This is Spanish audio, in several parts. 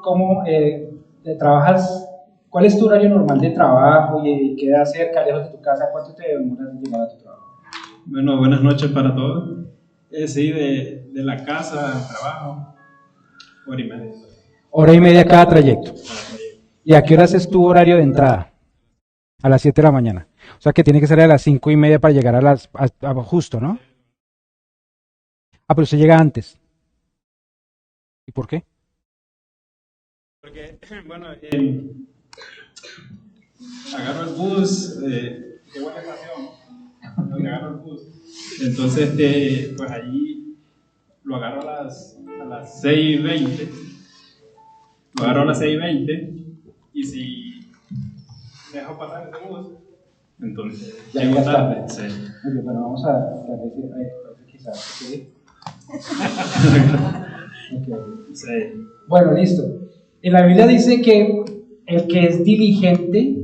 ¿Cómo trabajas? ¿Cuál es tu horario normal de trabajo y queda cerca, lejos de tu casa? ¿Cuánto te demoras en llegar a tu trabajo? Bueno, buenas noches para todos. Sí, de la casa al trabajo, hora y media. Hora y media cada trayecto. ¿Y a qué horas es tu horario de entrada? A las 7 de la mañana. O sea que tiene que ser a las 5:30 para llegar justo, ¿no? Ah, pero usted llega antes. ¿Y por qué? Porque, bueno, agarro el bus, llego a la estación, donde agarro el bus. Entonces, pues allí lo agarro a las 6:20. Lo agarro a las 6:20 y si dejo pasar ese bus, entonces Ya llego llegas tarde. tarde. Sí. Oye, bueno, vamos a decir, quizás, ¿sí? Okay. Sí. Bueno, listo. En la Biblia dice que el que es diligente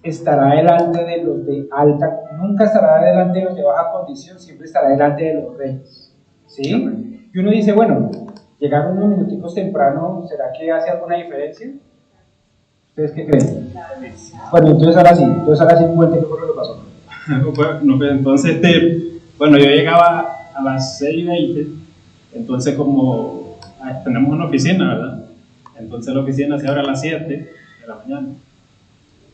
estará delante de los de alta, nunca estará delante de los de baja condición, siempre estará delante de los reyes. ¿Sí? Y uno dice, bueno, llegar unos minuticos temprano, ¿será que hace alguna diferencia? ¿Ustedes qué creen? Bueno, entonces ahora sí cuente qué fue lo que pasó. Bueno, pues entonces, bueno, yo llegaba a las 6:20, entonces como tenemos una oficina, ¿verdad? Entonces la oficina se abre a las 7 de la mañana.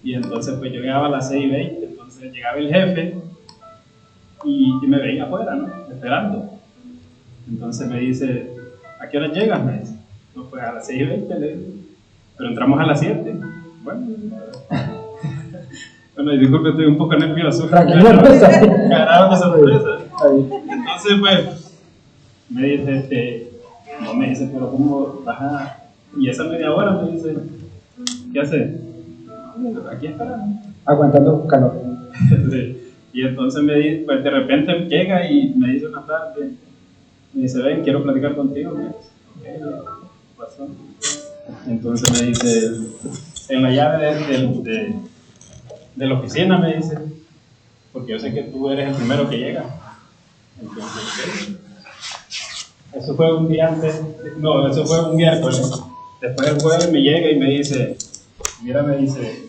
Y entonces pues yo llegaba a las 6:20, entonces llegaba el jefe y me veía afuera, ¿no? Esperando. Entonces me dice, ¿a qué hora llegas? Me dice, no, pues a las 6:20, le digo, pero entramos a las 7. Bueno, bueno, disculpe, estoy un poco nervioso. Tranquilo, no está bien. Agarraron de sorpresa. Está bien. Entonces, pues, me dice, no me dice, pero ¿cómo vas a...? Y esa media hora me dice, ¿qué haces? Aquí esperando. Aguantando calor. Sí. Y entonces me dice, pues de repente llega y me dice una tarde, me dice, ven, quiero platicar contigo. Me dice, ok, ¿qué pasó? Entonces me dice, en la llave de la oficina me dice, porque yo sé que tú eres el primero que llega. Entonces, ¿qué? Eso fue un día antes, no, eso fue un miércoles. Después el jueves me llega y me dice, mira, me dice,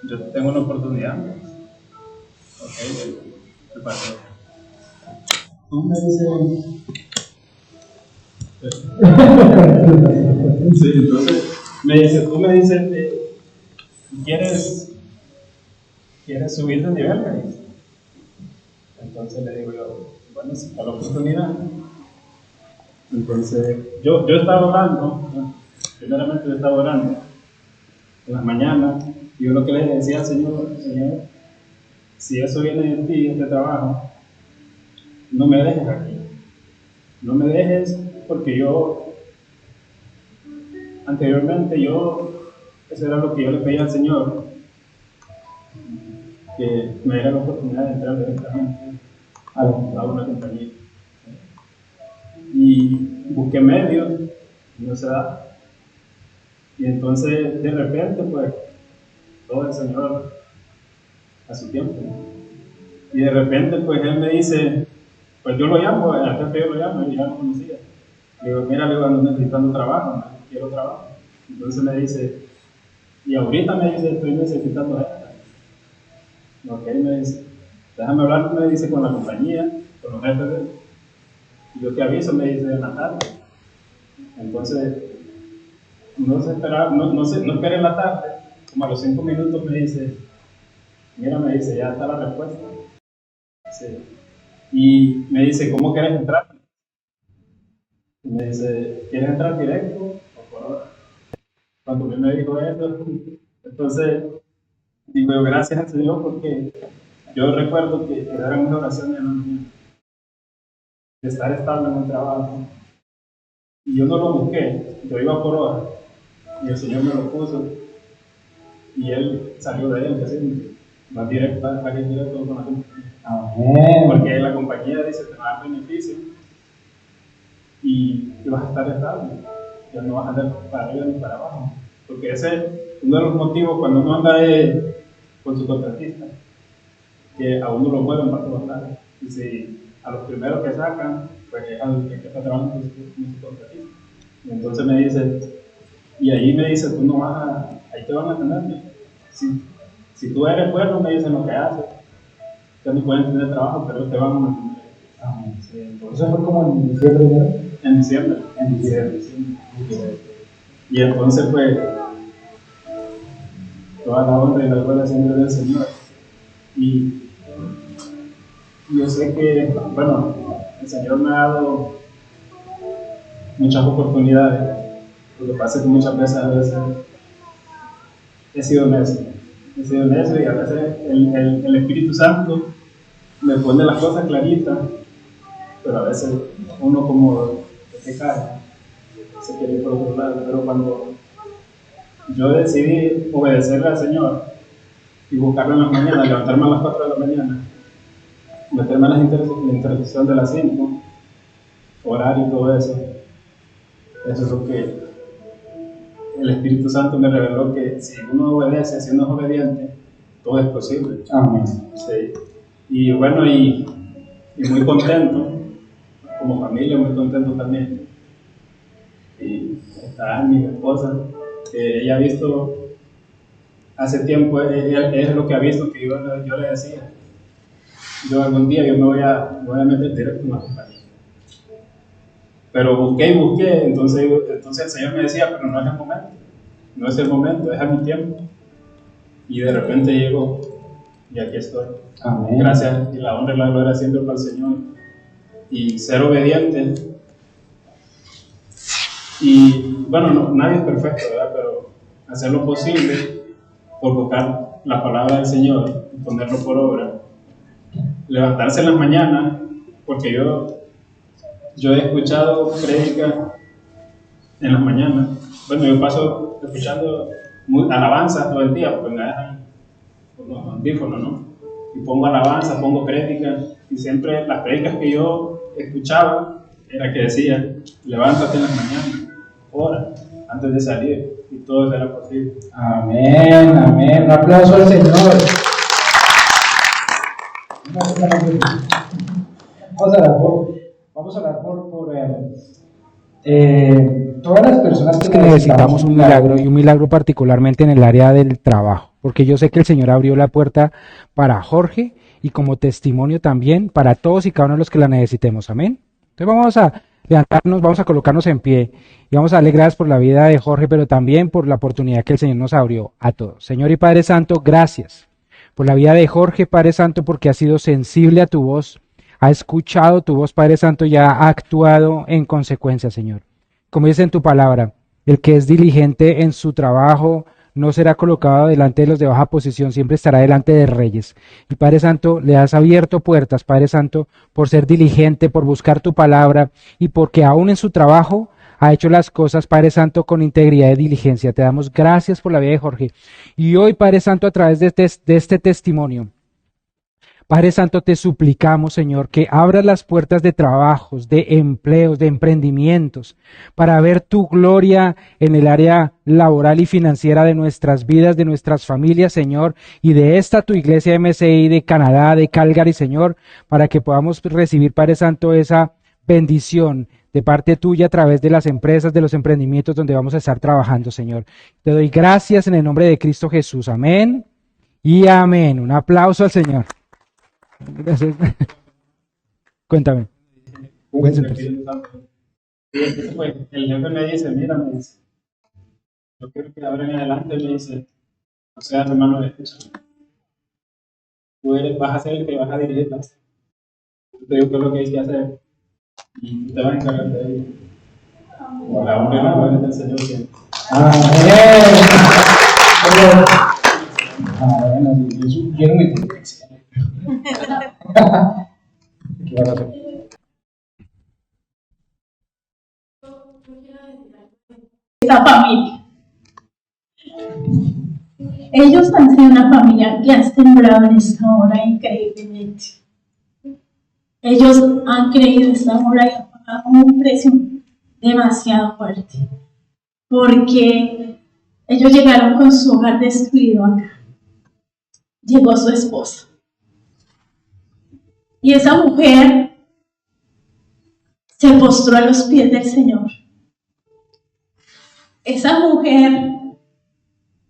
yo tengo una oportunidad. Ok, ¿qué pasó? Tú me dices... Sí, entonces me dice, tú me dices, ¿quieres subir de nivel? Me dice. Entonces le digo yo, bueno, si está la oportunidad. Entonces, yo estaba orando, ¿no? Primeramente yo estaba orando en las mañanas, y yo lo que le decía al Señor, Señor, si eso viene de ti, este trabajo, no me dejes aquí, no me dejes, porque anteriormente eso era lo que yo le pedía al Señor, que me diera la oportunidad de entrar directamente a una compañía. Y busqué medios, y no se da. Y entonces, de repente, pues, todo el Señor a su tiempo. Y de repente, pues, Él me dice, pues yo lo llamo, al jefe yo lo llamo, y ya lo conocía. Le digo, mira, le digo, ando necesitando trabajo, quiero trabajo. Entonces me dice, y ahorita me dice, estoy necesitando esta. Ok, me dice, déjame hablar, me dice, con la compañía, con los jefes de él. Y yo te aviso, me dice, en la tarde. Entonces, no se esperaba, no esperé en la tarde, como a los 5 minutos me dice, mira, me dice, ya está la respuesta. Sí. Y me dice, ¿cómo quieres entrar? Y me dice, ¿quieres entrar directo o por hora? Cuando me dijo eso, entonces digo, gracias al Señor, porque yo recuerdo que eran unas oraciones de estar estable en un trabajo. Y yo no lo busqué, yo iba por hora. Y el Señor me lo puso. Y Él salió de él, así, más directo, para que directo con la compañía. Amén. Porque la compañía dice, te va a dar beneficio y vas a estar estable. Ya no vas a andar para arriba ni para abajo. Porque ese es uno de los motivos cuando uno anda con su contratista, que a uno lo mueven para todos lados. Y si a los primeros que sacan, pues es al que está trabajando con su contratista. Y entonces me dice, Y ahí me dice, tú no vas a, ahí te van a tener. Si tú eres bueno, me dicen lo que haces. Ustedes no pueden tener trabajo, pero te van a mantener. Sí, entonces, eso fue como en diciembre, ¿no? En diciembre. En diciembre. Y entonces, pues, toda la honra y la gloria siempre del Señor. Y yo sé que, bueno, el Señor me ha dado muchas oportunidades. Lo que pasa es que muchas veces he sido necio. He sido necio y a veces el Espíritu Santo me pone las cosas claritas, pero a veces uno como se cae, se quiere ir por otro lado. Pero cuando yo decidí obedecerle al Señor y buscarlo en las mañanas, levantarme a las 4 de la mañana, meterme a la intercesión de las 5, orar y todo eso, eso es lo que el Espíritu Santo me reveló, que si uno obedece, si uno es obediente, todo es posible. Amén. Sí. Y bueno, y muy contento, como familia, muy contento también. Y está mi esposa, que ella ha visto hace tiempo, ella es lo que ha visto que yo le decía. Yo algún día yo me voy a meter directo en la compañía. Pero busqué y busqué, entonces el Señor me decía, pero no es el momento. No es el momento, es a mi tiempo. Y de repente llegó y aquí estoy. Amén. Gracias y la honra y la gloria siempre para el Señor. Y ser obediente. Y bueno, nadie es perfecto, ¿verdad? Pero hacer lo posible por buscar la palabra del Señor y ponerlo por obra. Levantarse en las mañanas, porque yo he escuchado prédicas en las mañanas. Bueno, yo paso escuchando alabanzas todo el día, porque me dejan unos audífonos, ¿no? Y pongo alabanzas, pongo prédicas, y siempre las prédicas que yo escuchaba era que decía, levántate en las mañanas, ora, antes de salir, y todo será posible. Amén, amén. Un aplauso al Señor. Vamos a orar por todas las personas que necesitamos un milagro, y un milagro particularmente en el área del trabajo, porque yo sé que el Señor abrió la puerta para Jorge y como testimonio también para todos y cada uno de los que la necesitemos. Amén. Entonces vamos a levantarnos, vamos a colocarnos en pie y vamos a darle gracias por la vida de Jorge, pero también por la oportunidad que el Señor nos abrió a todos. Señor y Padre Santo, gracias por la vida de Jorge, Padre Santo, porque ha sido sensible a tu voz, ha escuchado tu voz, Padre Santo, y ha actuado en consecuencia, Señor. Como dice en tu palabra, el que es diligente en su trabajo no será colocado delante de los de baja posición, siempre estará delante de reyes. Y Padre Santo, le has abierto puertas, Padre Santo, por ser diligente, por buscar tu palabra y porque aún en su trabajo ha hecho las cosas, Padre Santo, con integridad y diligencia. Te damos gracias por la vida de Jorge. Y hoy, Padre Santo, a través de este testimonio, Padre Santo, te suplicamos, Señor, que abras las puertas de trabajos, de empleos, de emprendimientos, para ver tu gloria en el área laboral y financiera de nuestras vidas, de nuestras familias, Señor, y de esta tu iglesia MCI de Canadá, de Calgary, Señor, para que podamos recibir, Padre Santo, esa bendición de parte tuya a través de las empresas, de los emprendimientos donde vamos a estar trabajando, Señor. Te doy gracias en el nombre de Cristo Jesús. Amén y amén. Un aplauso al Señor. Gracias. Cuéntame. Y entonces, pues, el jefe me dice, mira, me dice, yo quiero que ahora en adelante, me dice, o sea, hermano, escucha, vas a ser el que vas a dirigir, ¿no? Yo te digo qué es lo que hay que hacer y tú te vas a encargar de ello. La honra y la gloria del Señor siempre. Amén. Yo quiero mi dirección. Esta familia. Ellos han sido una familia que ha sembrado en esta hora increíblemente. Ellos han creído esta hora y han pagado un precio demasiado fuerte. Porque ellos llegaron con su hogar destruido acá. Llegó su esposa. Y esa mujer se postró a los pies del Señor. esa mujer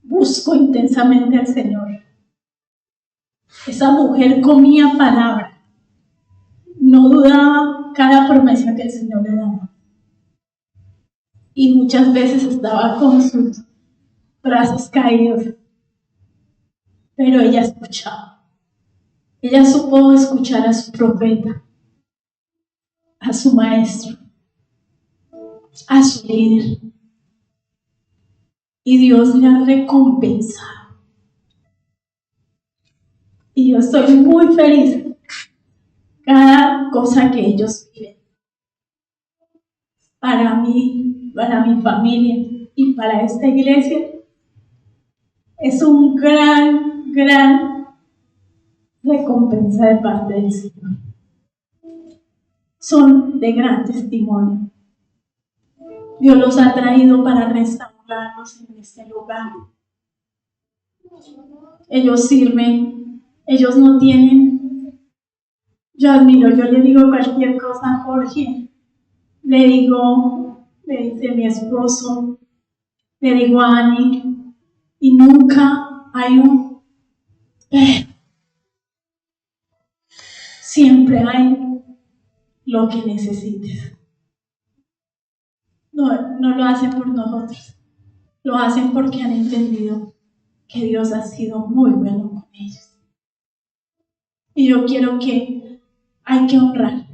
buscó intensamente al Señor. Esa mujer comía palabra. No dudaba cada promesa que el Señor le daba. Y muchas veces estaba con sus brazos caídos. Pero ella escuchaba. Ella supo escuchar a su profeta, a su maestro, a su líder. Y Dios le ha recompensado. Y yo estoy muy feliz. Cada cosa que ellos viven, para mí, para mi familia y para esta iglesia, es un gran recompensa de parte del Señor. Son de gran testimonio. Dios los ha traído para restaurarlos en este lugar. Ellos sirven, ellos no tienen. Yo admiro, yo le digo cualquier cosa a Jorge. Le dice mi esposo, le digo a Ani, y nunca hay un. Siempre hay lo que necesites. No lo hacen por nosotros, lo hacen porque han entendido que Dios ha sido muy bueno con ellos. Y yo quiero que hay que honrar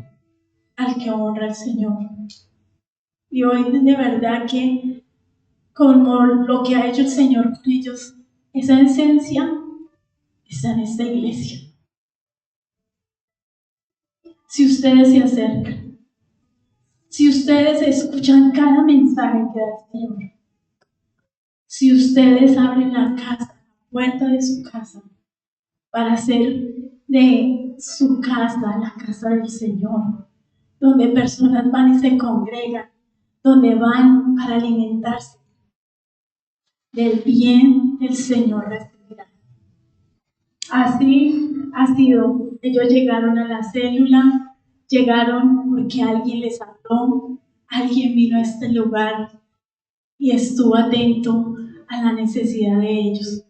al que honra al Señor. Y hoy de verdad que como lo que ha hecho el Señor con ellos, esa esencia está en esta iglesia. Si ustedes se acercan, si ustedes escuchan cada mensaje que da el Señor, si ustedes abren la casa, la puerta de su casa, para hacer de su casa la casa del Señor, donde personas van y se congregan, donde van para alimentarse del bien del Señor recibirán. Así ha sido. Ellos llegaron a la célula, llegaron porque alguien les habló, alguien vino a este lugar y estuvo atento a la necesidad de ellos.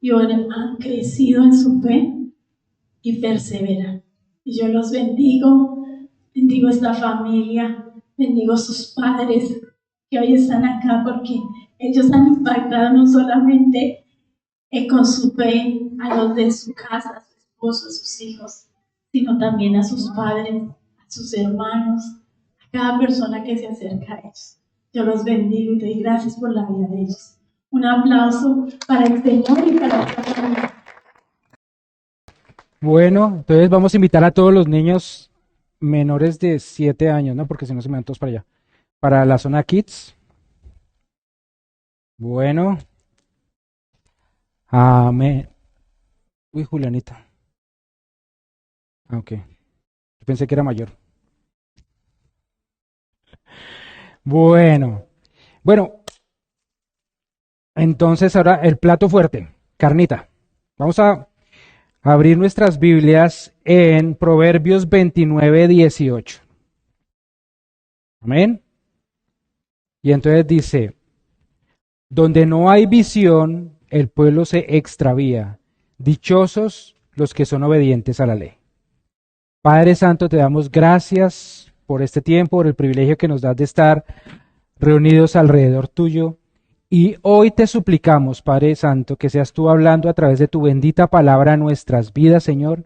Y ahora han crecido en su fe y perseveran. Y yo los bendigo esta familia, bendigo sus padres que hoy están acá porque ellos han impactado no solamente con su fe a los de su casa, a su esposo, a sus hijos, sino también a sus padres, a sus hermanos, a cada persona que se acerca a ellos. Yo los bendigo y te doy gracias por la vida de ellos. Un aplauso para el Señor y para esta familia. Bueno, entonces vamos a invitar a todos los niños menores de 7 años, ¿no? Porque si no se me van todos para allá. Para la zona Kids. Bueno. Amén. Uy, Julianita. Ok. Yo pensé que era mayor. Bueno. Entonces ahora el plato fuerte. Carnita. Vamos a abrir nuestras Biblias en Proverbios 29:18. Amén. Y entonces dice, donde no hay visión, el pueblo se extravía. Dichosos los que son obedientes a la ley. Padre Santo, te damos gracias por este tiempo, por el privilegio que nos das de estar reunidos alrededor tuyo. Y hoy te suplicamos, Padre Santo, que seas tú hablando a través de tu bendita palabra a nuestras vidas, Señor.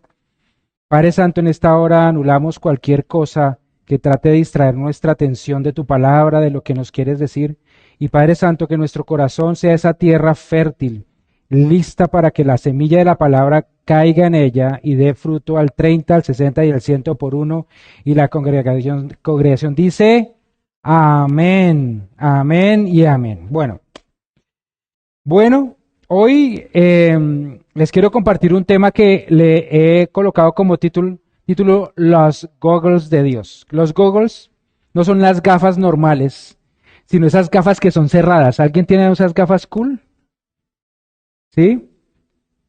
Padre Santo, en esta hora anulamos cualquier cosa que trate de distraer nuestra atención de tu palabra, de lo que nos quieres decir. Y Padre Santo, que nuestro corazón sea esa tierra fértil, lista para que la semilla de la palabra caiga en ella y dé fruto al 30, al 60 y al 100 por uno. Y la congregación dice, amén, amén y amén. Bueno, hoy les quiero compartir un tema que le he colocado como título los goggles de Dios. Los goggles no son las gafas normales, sino esas gafas que son cerradas. ¿Alguien tiene esas gafas cool? ¿Sí?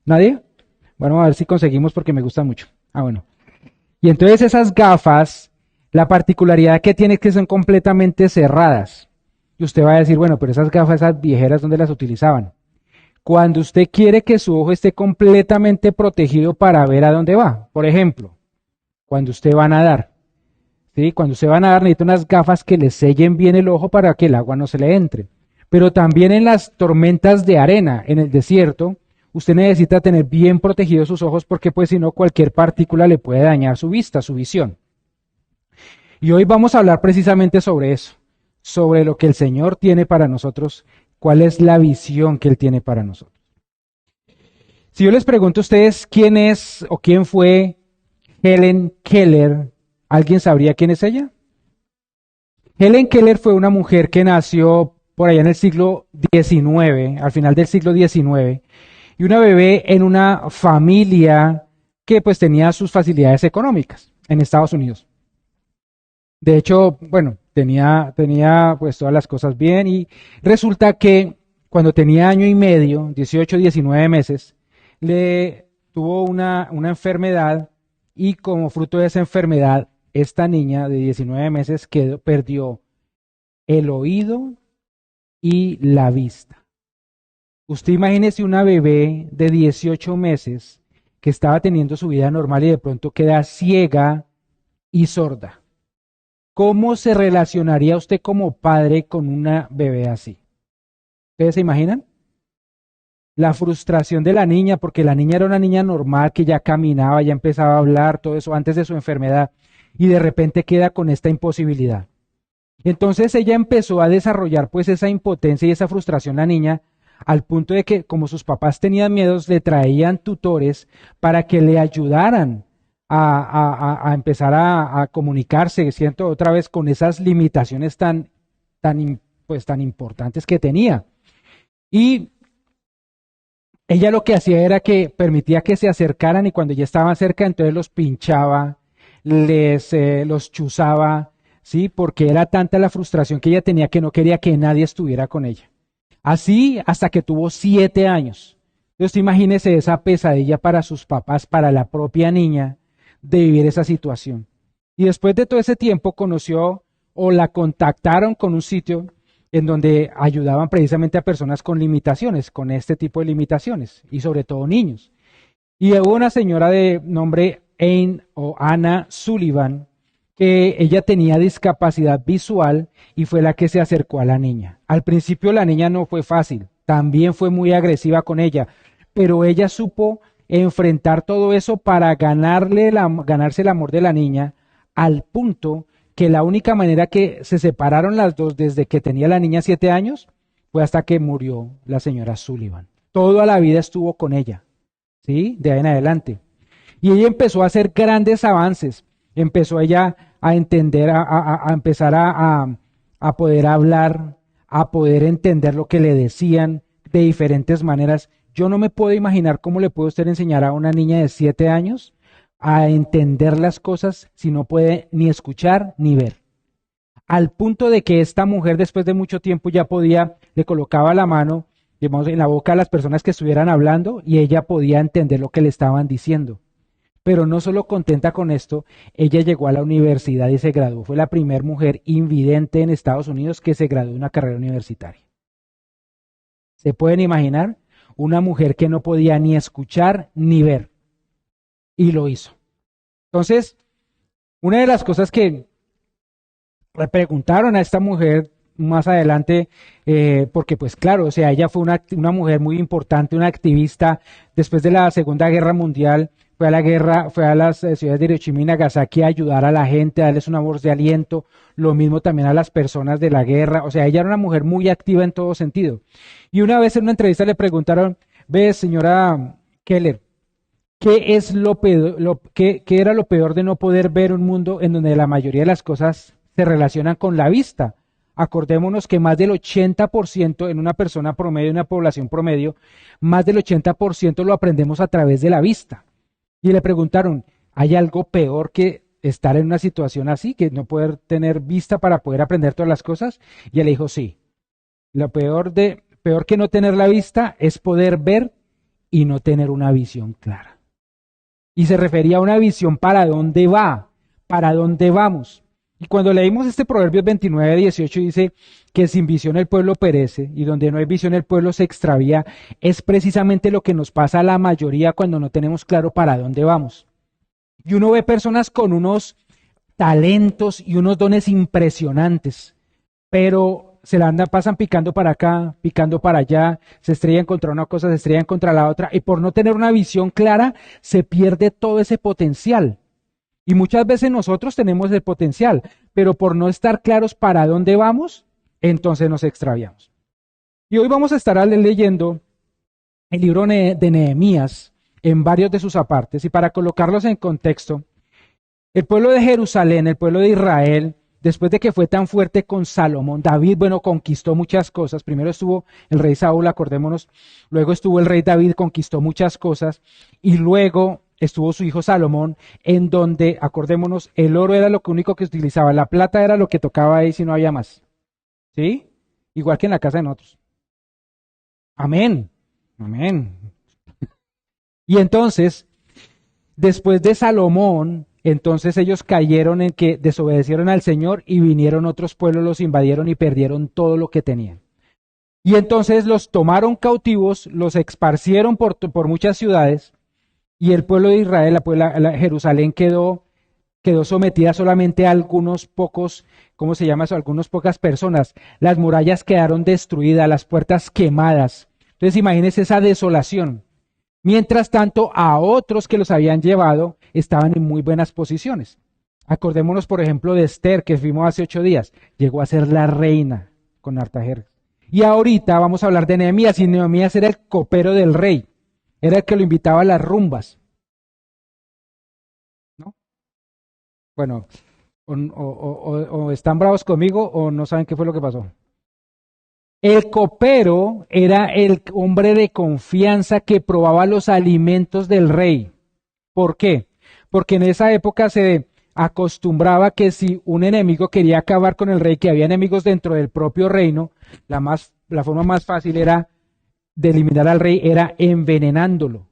¿Nadie? Bueno, a ver si conseguimos porque me gustan mucho. Bueno. Y entonces esas gafas, la particularidad que tiene es que son completamente cerradas. Y usted va a decir, bueno, pero esas gafas, esas viejeras, ¿dónde las utilizaban? Cuando usted quiere que su ojo esté completamente protegido para ver a dónde va. Por ejemplo, cuando usted va a nadar. ¿Sí? Cuando usted va a nadar necesita unas gafas que le sellen bien el ojo para que el agua no se le entre. Pero también en las tormentas de arena, en el desierto, usted necesita tener bien protegidos sus ojos porque pues si no cualquier partícula le puede dañar su vista, su visión. Y hoy vamos a hablar precisamente sobre eso, sobre lo que el Señor tiene para nosotros, cuál es la visión que Él tiene para nosotros. Si yo les pregunto a ustedes quién es o quién fue Helen Keller, ¿alguien sabría quién es ella? Helen Keller fue una mujer que nació por allá en el siglo XIX, al final del siglo XIX, y una bebé en una familia que pues tenía sus facilidades económicas en Estados Unidos. De hecho, bueno, tenía pues todas las cosas bien y resulta que cuando tenía año y medio, 18, 19 meses, le tuvo una enfermedad y como fruto de esa enfermedad, esta niña de 19 meses perdió el oído y la vista. Usted imagínese una bebé de 18 meses que estaba teniendo su vida normal y de pronto queda ciega y sorda. ¿Cómo se relacionaría usted como padre con una bebé así? ¿Ustedes se imaginan? La frustración de la niña, porque la niña era una niña normal que ya caminaba, ya empezaba a hablar, todo eso antes de su enfermedad, y de repente queda con esta imposibilidad. Entonces ella empezó a desarrollar pues esa impotencia y esa frustración la niña, al punto de que como sus papás tenían miedos, le traían tutores para que le ayudaran a empezar a comunicarse, siento otra vez con esas limitaciones tan importantes que tenía. Y ella lo que hacía era que permitía que se acercaran y cuando ya estaban cerca, entonces los pinchaba, los chuzaba, ¿sí? Porque era tanta la frustración que ella tenía que no quería que nadie estuviera con ella. Así hasta que tuvo 7 años. Entonces imagínese esa pesadilla para sus papás, para la propia niña, de vivir esa situación. Y después de todo ese tiempo conoció o la contactaron con un sitio en donde ayudaban precisamente a personas con limitaciones, con este tipo de limitaciones, y sobre todo niños. Y hubo una señora de nombre Anna Sullivan, que ella tenía discapacidad visual y fue la que se acercó a la niña. Al principio la niña no fue fácil, también fue muy agresiva con ella, pero ella supo enfrentar todo eso para ganarse el amor de la niña, al punto que la única manera que se separaron las dos desde que tenía la niña 7 años fue hasta que murió la señora Sullivan. Toda la vida estuvo con ella, ¿sí? De ahí en adelante. Y ella empezó a hacer grandes avances, empezó ella a entender, a empezar a poder hablar, a poder entender lo que le decían de diferentes maneras. Yo no me puedo imaginar cómo le puede usted enseñar a una niña de 7 años a entender las cosas si no puede ni escuchar ni ver. Al punto de que esta mujer después de mucho tiempo ya podía, le colocaba la mano, digamos, en la boca a las personas que estuvieran hablando y ella podía entender lo que le estaban diciendo. Pero no solo contenta con esto, ella llegó a la universidad y se graduó. Fue la primera mujer invidente en Estados Unidos que se graduó de una carrera universitaria. ¿Se pueden imaginar? Una mujer que no podía ni escuchar ni ver. Y lo hizo. Entonces, una de las cosas que le preguntaron a esta mujer más adelante, porque pues claro, o sea, ella fue una mujer muy importante, una activista. Después de la Segunda Guerra Mundial, fue a la guerra, fue a las ciudades de Hiroshima y Nagasaki a ayudar a la gente, a darles una voz de aliento, lo mismo también a las personas de la guerra. O sea, ella era una mujer muy activa en todo sentido. Y una vez en una entrevista le preguntaron, ve, señora Keller, ¿qué es qué era lo peor de no poder ver un mundo en donde la mayoría de las cosas se relacionan con la vista? Acordémonos que más del 80% en una persona promedio, en una población promedio, más del 80% lo aprendemos a través de la vista. Y le preguntaron, ¿hay algo peor que estar en una situación así, que no poder tener vista para poder aprender todas las cosas? Y él le dijo, sí, lo peor que no tener la vista es poder ver y no tener una visión clara. Y se refería a una visión para dónde va, para dónde vamos. Y cuando leímos este Proverbios 29:18 dice que sin visión el pueblo perece y donde no hay visión el pueblo se extravía, es precisamente lo que nos pasa a la mayoría cuando no tenemos claro para dónde vamos. Y uno ve personas con unos talentos y unos dones impresionantes, pero pasan picando para acá, picando para allá, se estrellan contra una cosa, se estrellan contra la otra, y por no tener una visión clara, se pierde todo ese potencial. Y muchas veces nosotros tenemos el potencial, pero por no estar claros para dónde vamos, entonces nos extraviamos. Y hoy vamos a estar leyendo el libro de Nehemías en varios de sus apartes, y para colocarlos en contexto, el pueblo de Jerusalén, el pueblo de Israel, después de que fue tan fuerte con Salomón, David, bueno, conquistó muchas cosas. Primero estuvo el rey Saúl, acordémonos, luego estuvo el rey David, conquistó muchas cosas, y luego estuvo su hijo Salomón, en donde, acordémonos, el oro era lo único que utilizaba, la plata era lo que tocaba ahí si no había más. ¿Sí? Igual que en la casa de nosotros. Amén. Amén. Y entonces, después de Salomón, entonces ellos cayeron en que desobedecieron al Señor y vinieron otros pueblos, los invadieron y perdieron todo lo que tenían. Y entonces los tomaron cautivos, los esparcieron por muchas ciudades y el pueblo de Israel, Jerusalén quedó sometida solamente a algunos pocos, ¿cómo se llama eso? Algunas pocas personas. Las murallas quedaron destruidas, las puertas quemadas. Entonces imagínense esa desolación. Mientras tanto, a otros que los habían llevado estaban en muy buenas posiciones. Acordémonos, por ejemplo, de Esther, que vimos hace 8 días. Llegó a ser la reina con Artajerjes. Y ahorita vamos a hablar de Nehemías, y Nehemías era el copero del rey. Era el que lo invitaba a las rumbas. ¿No? Bueno, o están bravos conmigo o no saben qué fue lo que pasó. El copero era el hombre de confianza que probaba los alimentos del rey. ¿Por qué? Porque en esa época se acostumbraba que si un enemigo quería acabar con el rey, que había enemigos dentro del propio reino, la forma más fácil era de eliminar al rey era envenenándolo.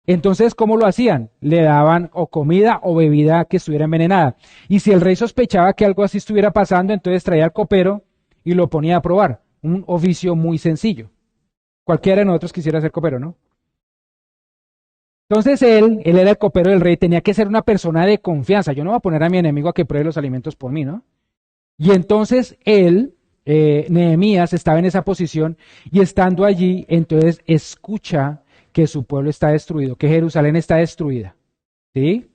Entonces, ¿cómo lo hacían? Le daban o comida o bebida que estuviera envenenada. Y si el rey sospechaba que algo así estuviera pasando, entonces traía al copero y lo ponía a probar. Un oficio muy sencillo. Cualquiera de nosotros quisiera ser copero, ¿no? Entonces él era el copero del rey, tenía que ser una persona de confianza. Yo no voy a poner a mi enemigo a que pruebe los alimentos por mí, ¿no? Y entonces él, Nehemías, estaba en esa posición y estando allí, entonces escucha que su pueblo está destruido, que Jerusalén está destruida, ¿sí?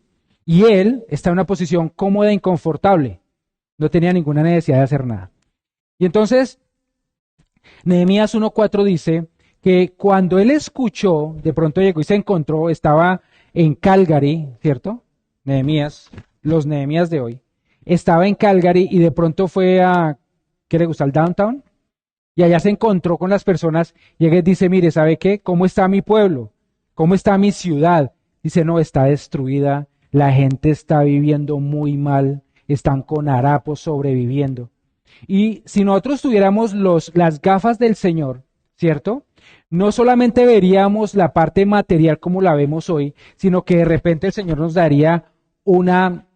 Y él está en una posición cómoda e inconfortable. No tenía ninguna necesidad de hacer nada. Y entonces, Nehemías 1:4 dice que cuando él escuchó, de pronto llegó y se encontró, estaba en Calgary, ¿cierto? Nehemías, los Nehemías de hoy. Estaba en Calgary y de pronto fue a, ¿qué le gusta? Al downtown. Y allá se encontró con las personas y él dice, mire, ¿sabe qué? ¿Cómo está mi pueblo? ¿Cómo está mi ciudad? Dice, no, está destruida, la gente está viviendo muy mal, están con harapos sobreviviendo. Y si nosotros tuviéramos las gafas del Señor, ¿cierto? No solamente veríamos la parte material como la vemos hoy, sino que de repente el Señor nos daría un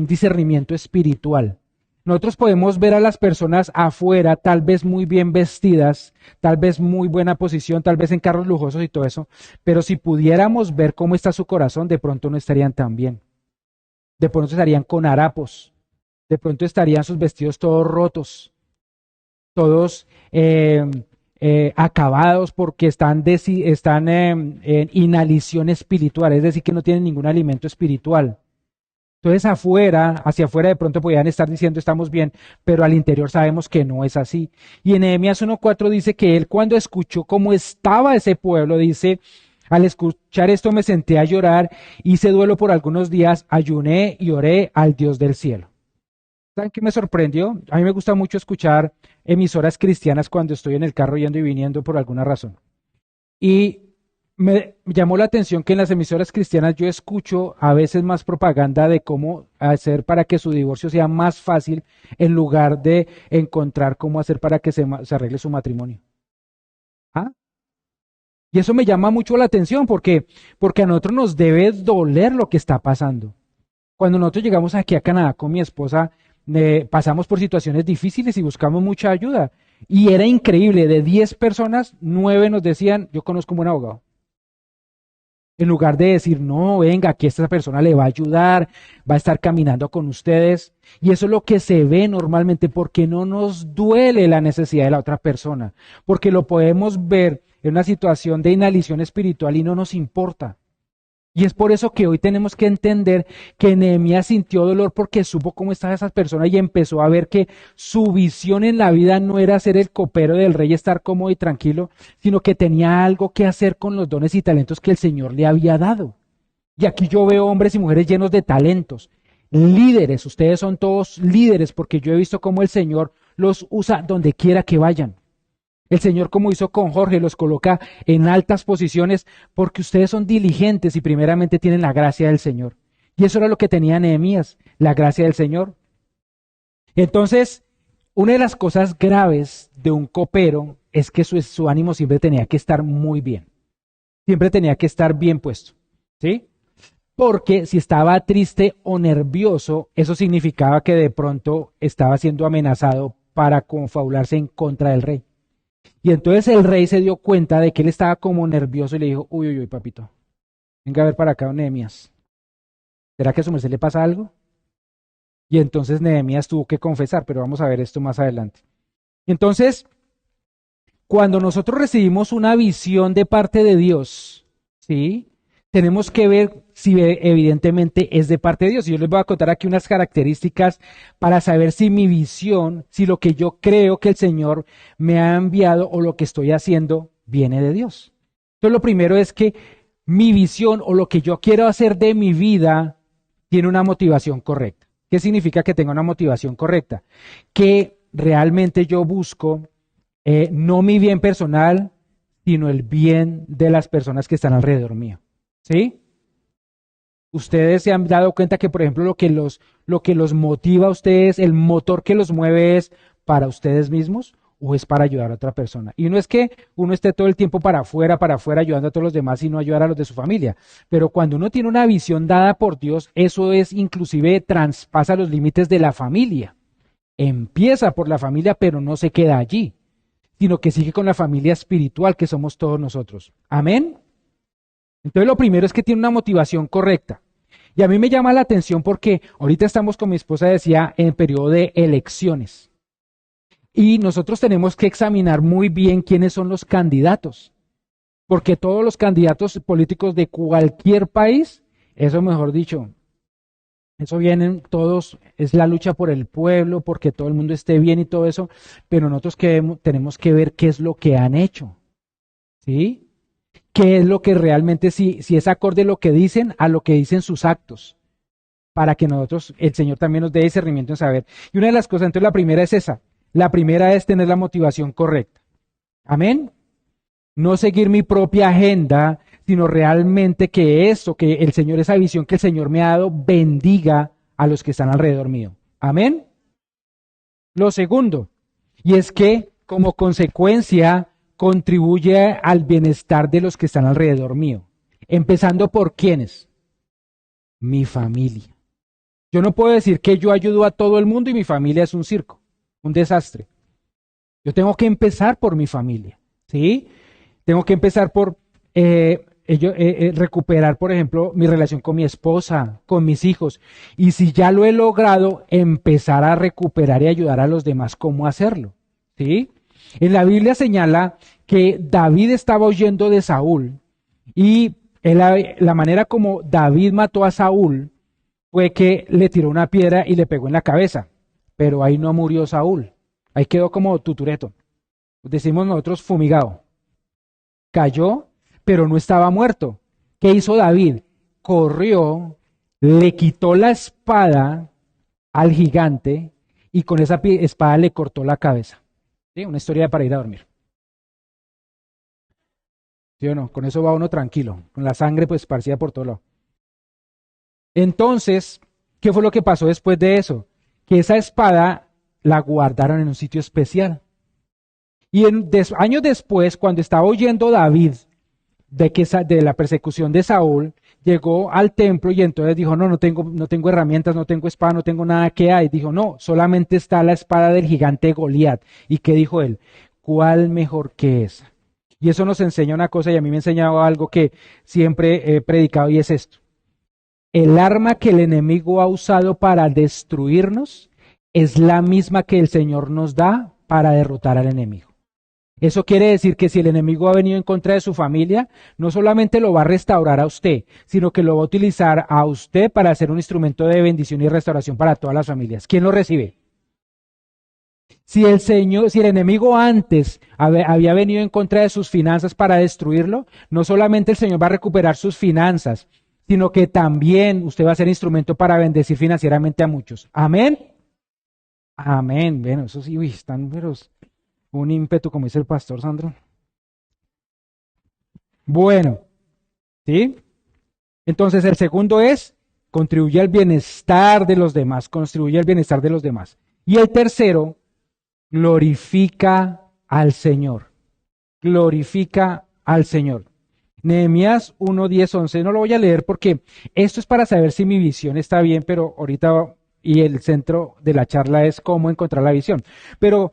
discernimiento espiritual. Nosotros podemos ver a las personas afuera, tal vez muy bien vestidas, tal vez muy buena posición, tal vez en carros lujosos y todo eso, pero si pudiéramos ver cómo está su corazón, de pronto no estarían tan bien. De pronto estarían con harapos, de pronto estarían sus vestidos todos rotos, todos acabados porque están en inalición espiritual, es decir, que no tienen ningún alimento espiritual. Entonces hacia afuera de pronto podían estar diciendo estamos bien, pero al interior sabemos que no es así. Y en Nehemías 1:4 dice que él cuando escuchó cómo estaba ese pueblo, dice, al escuchar esto me senté a llorar, hice duelo por algunos días, ayuné y oré al Dios del cielo. ¿Saben qué me sorprendió? A mí me gusta mucho escuchar emisoras cristianas cuando estoy en el carro yendo y viniendo por alguna razón. Y me llamó la atención que en las emisoras cristianas yo escucho a veces más propaganda de cómo hacer para que su divorcio sea más fácil en lugar de encontrar cómo hacer para que se arregle su matrimonio. ¿Ah? Y eso me llama mucho la atención porque a nosotros nos debe doler lo que está pasando. Cuando nosotros llegamos aquí a Canadá con mi esposa, pasamos por situaciones difíciles y buscamos mucha ayuda. Y era increíble, de 10 personas, 9 nos decían, yo conozco un buen abogado. En lugar de decir, no, venga, aquí esta persona le va a ayudar, va a estar caminando con ustedes. Y eso es lo que se ve normalmente, porque no nos duele la necesidad de la otra persona, porque lo podemos ver en una situación de inalición espiritual y no nos importa. Y es por eso que hoy tenemos que entender que Nehemías sintió dolor porque supo cómo estaba esa persona y empezó a ver que su visión en la vida no era ser el copero del rey, estar cómodo y tranquilo, sino que tenía algo que hacer con los dones y talentos que el Señor le había dado. Y aquí yo veo hombres y mujeres llenos de talentos, líderes, ustedes son todos líderes porque yo he visto cómo el Señor los usa donde quiera que vayan. El Señor, como hizo con Jorge, los coloca en altas posiciones porque ustedes son diligentes y primeramente tienen la gracia del Señor. Y eso era lo que tenía Nehemías, la gracia del Señor. Entonces, una de las cosas graves de un copero es que su ánimo siempre tenía que estar muy bien. Siempre tenía que estar bien puesto, ¿sí? Porque si estaba triste o nervioso, eso significaba que de pronto estaba siendo amenazado para confabularse en contra del rey. Y entonces el rey se dio cuenta de que él estaba como nervioso y le dijo, uy, uy, uy, papito, venga a ver para acá, don Nehemías. ¿Será que a su merced le pasa algo? Y entonces Nehemías tuvo que confesar, pero vamos a ver esto más adelante. Entonces, cuando nosotros recibimos una visión de parte de Dios, ¿sí? Tenemos que ver si evidentemente es de parte de Dios. Y yo les voy a contar aquí unas características para saber si mi visión, si lo que yo creo que el Señor me ha enviado o lo que estoy haciendo viene de Dios. Entonces lo primero es que mi visión o lo que yo quiero hacer de mi vida tiene una motivación correcta. ¿Qué significa que tenga una motivación correcta? Que realmente yo busco no mi bien personal, sino el bien de las personas que están alrededor mío. ¿Sí? Ustedes se han dado cuenta que, por ejemplo, lo que los motiva a ustedes, el motor que los mueve es para ustedes mismos o es para ayudar a otra persona. Y no es que uno esté todo el tiempo para afuera, ayudando a todos los demás y no ayudar a los de su familia. Pero cuando uno tiene una visión dada por Dios, eso es inclusive traspasa los límites de la familia. Empieza por la familia, pero no se queda allí, sino que sigue con la familia espiritual que somos todos nosotros. Amén. Entonces lo primero es que tiene una motivación correcta. Y a mí me llama la atención porque ahorita estamos, con mi esposa decía, en periodo de elecciones. Y nosotros tenemos que examinar muy bien quiénes son los candidatos. Porque todos los candidatos políticos de cualquier país, eso mejor dicho, eso vienen todos, es la lucha por el pueblo, porque todo el mundo esté bien y todo eso, pero nosotros tenemos que ver qué es lo que han hecho. ¿Sí? ¿Qué es lo que realmente, si es acorde a lo que dicen, a lo que dicen sus actos? Para que nosotros, el Señor también nos dé discernimiento en saber. Y una de las cosas, entonces la primera es esa. La primera es tener la motivación correcta. Amén. No seguir mi propia agenda, sino realmente que eso, que el Señor, esa visión que el Señor me ha dado, bendiga a los que están alrededor mío. Amén. Lo segundo, y es que como consecuencia contribuye al bienestar de los que están alrededor mío. Empezando por ¿quiénes? Mi familia. Yo no puedo decir que yo ayudo a todo el mundo y mi familia es un circo, un desastre. Yo tengo que empezar por mi familia, ¿sí? Tengo que empezar por recuperar, por ejemplo, mi relación con mi esposa, con mis hijos. Y si ya lo he logrado, empezar a recuperar y ayudar a los demás cómo hacerlo, ¿sí? En la Biblia señala que David estaba huyendo de Saúl y la manera como David mató a Saúl fue que le tiró una piedra y le pegó en la cabeza, pero ahí no murió Saúl, ahí quedó como tutureto, decimos nosotros fumigado, cayó, pero no estaba muerto. ¿Qué hizo David? Corrió, le quitó la espada al gigante y con esa espada le cortó la cabeza. ¿Sí? Una historia para ir a dormir. ¿Sí o no? Con eso va uno tranquilo, con la sangre pues esparcida por todo lado. Entonces, ¿qué fue lo que pasó después de eso? Que esa espada la guardaron en un sitio especial. Y años después, cuando estaba huyendo David de la persecución de Saúl, llegó al templo y entonces dijo, no tengo herramientas, no tengo espada, no tengo nada que hay. Dijo, no, solamente está la espada del gigante Goliat. ¿Y qué dijo él? ¿Cuál mejor que esa? Y eso nos enseña una cosa, y a mí me ha enseñado algo que siempre he predicado, y es esto. El arma que el enemigo ha usado para destruirnos es la misma que el Señor nos da para derrotar al enemigo. Eso quiere decir que si el enemigo ha venido en contra de su familia, no solamente lo va a restaurar a usted, sino que lo va a utilizar a usted para ser un instrumento de bendición y restauración para todas las familias. ¿Quién lo recibe? Si el enemigo antes había venido en contra de sus finanzas para destruirlo, no solamente el Señor va a recuperar sus finanzas, sino que también usted va a ser instrumento para bendecir financieramente a muchos. Amén. Amén. Bueno, eso sí, están veros. Un ímpetu, como dice el pastor Sandro. Bueno, ¿sí? Entonces el segundo es, contribuye al bienestar de los demás, contribuye al bienestar de los demás. Y el tercero, glorifica al Señor. Glorifica al Señor. Nehemías 1, 10, 11, no lo voy a leer porque esto es para saber si mi visión está bien, pero ahorita, y el centro de la charla es cómo encontrar la visión. Pero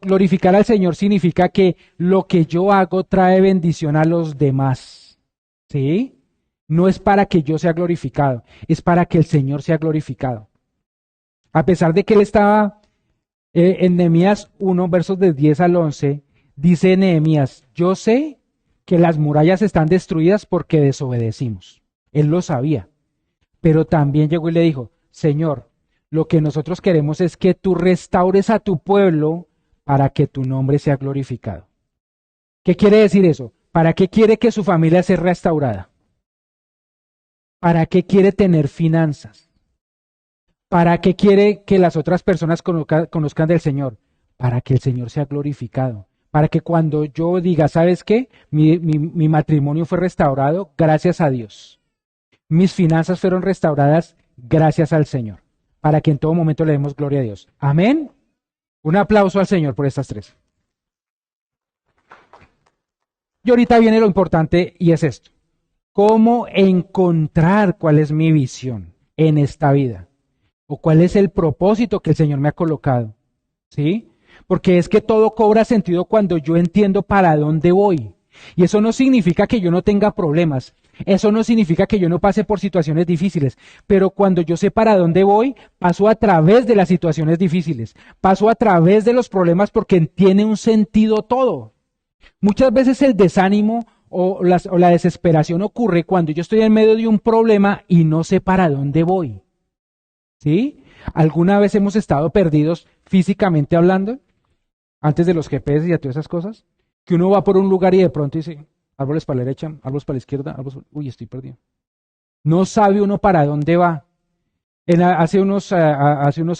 glorificar al Señor significa que lo que yo hago trae bendición a los demás. ¿Sí? No es para que yo sea glorificado, es para que el Señor sea glorificado. A pesar de que él estaba en Nehemías 1, versos de 10 al 11, dice Nehemías, yo sé que las murallas están destruidas porque desobedecimos. Él lo sabía, pero también llegó y le dijo, Señor, lo que nosotros queremos es que tú restaures a tu pueblo para que tu nombre sea glorificado. ¿Qué quiere decir eso? ¿Para qué quiere que su familia sea restaurada? ¿Para qué quiere tener finanzas? ¿Para qué quiere que las otras personas conozcan del Señor? Para que el Señor sea glorificado. Para que cuando yo diga, ¿sabes qué? Mi matrimonio fue restaurado gracias a Dios. Mis finanzas fueron restauradas gracias al Señor. Para que en todo momento le demos gloria a Dios. Amén. Un aplauso al Señor por estas tres. Y ahorita viene lo importante y es esto. ¿Cómo encontrar cuál es mi visión en esta vida? ¿O cuál es el propósito que el Señor me ha colocado? ¿Sí? Porque es que todo cobra sentido cuando yo entiendo para dónde voy. Y eso no significa que yo no tenga problemas. Eso no significa que yo no pase por situaciones difíciles, pero cuando yo sé para dónde voy, paso a través de las situaciones difíciles, paso a través de los problemas porque tiene un sentido todo. Muchas veces el desánimo o la desesperación ocurre cuando yo estoy en medio de un problema y no sé para dónde voy. ¿Sí? ¿Alguna vez hemos estado perdidos físicamente hablando? Antes de los GPS y a todas esas cosas, que uno va por un lugar y de pronto dice, árboles para la derecha, árboles para la izquierda, uy, estoy perdido. No sabe uno para dónde va. Hace unos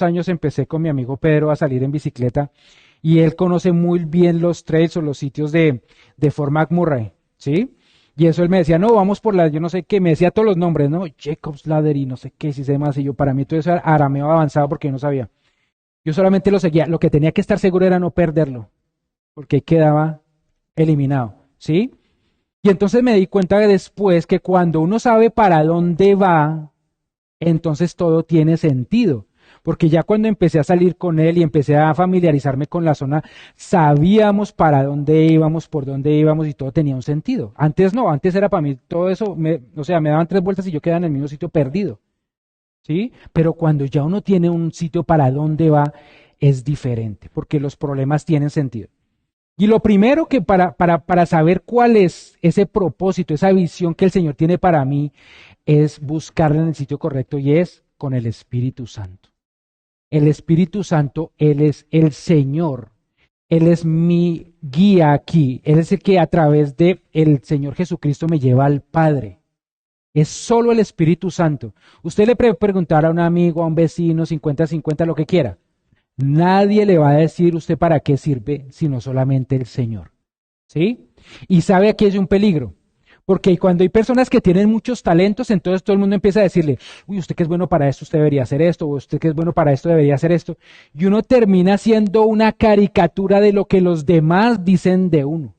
años empecé con mi amigo Pedro a salir en bicicleta y él conoce muy bien los trails o los sitios de Fort McMurray, ¿sí? Y eso él me decía, no, vamos por yo no sé qué, me decía todos los nombres, ¿no? Jacob's Ladder y no sé qué, si sé más, y yo, para mí todo eso era arameo avanzado porque yo no sabía. Yo solamente lo seguía, lo que tenía que estar seguro era no perderlo, porque ahí quedaba eliminado, ¿sí? Y entonces me di cuenta después que cuando uno sabe para dónde va, entonces todo tiene sentido. Porque ya cuando empecé a salir con él y empecé a familiarizarme con la zona, sabíamos para dónde íbamos, por dónde íbamos y todo tenía un sentido. Antes no, antes era para mí todo eso, me daban 3 vueltas y yo quedaba en el mismo sitio perdido. ¿Sí? Pero cuando ya uno tiene un sitio para dónde va, es diferente, porque los problemas tienen sentido. Y lo primero que para saber cuál es ese propósito, esa visión que el Señor tiene para mí, es buscarla en el sitio correcto y es con el Espíritu Santo. El Espíritu Santo, Él es el Señor. Él es mi guía aquí. Él es el que a través de el Señor Jesucristo me lleva al Padre. Es solo el Espíritu Santo. Usted le puede preguntar a un amigo, a un vecino, 50-50, lo que quiera. Nadie le va a decir usted para qué sirve, sino solamente el Señor. ¿Sí? Y sabe aquí es un peligro. Porque cuando hay personas que tienen muchos talentos, entonces todo el mundo empieza a decirle, uy, usted que es bueno para esto, usted debería hacer esto, o usted que es bueno para esto, debería hacer esto. Y uno termina siendo una caricatura de lo que los demás dicen de uno.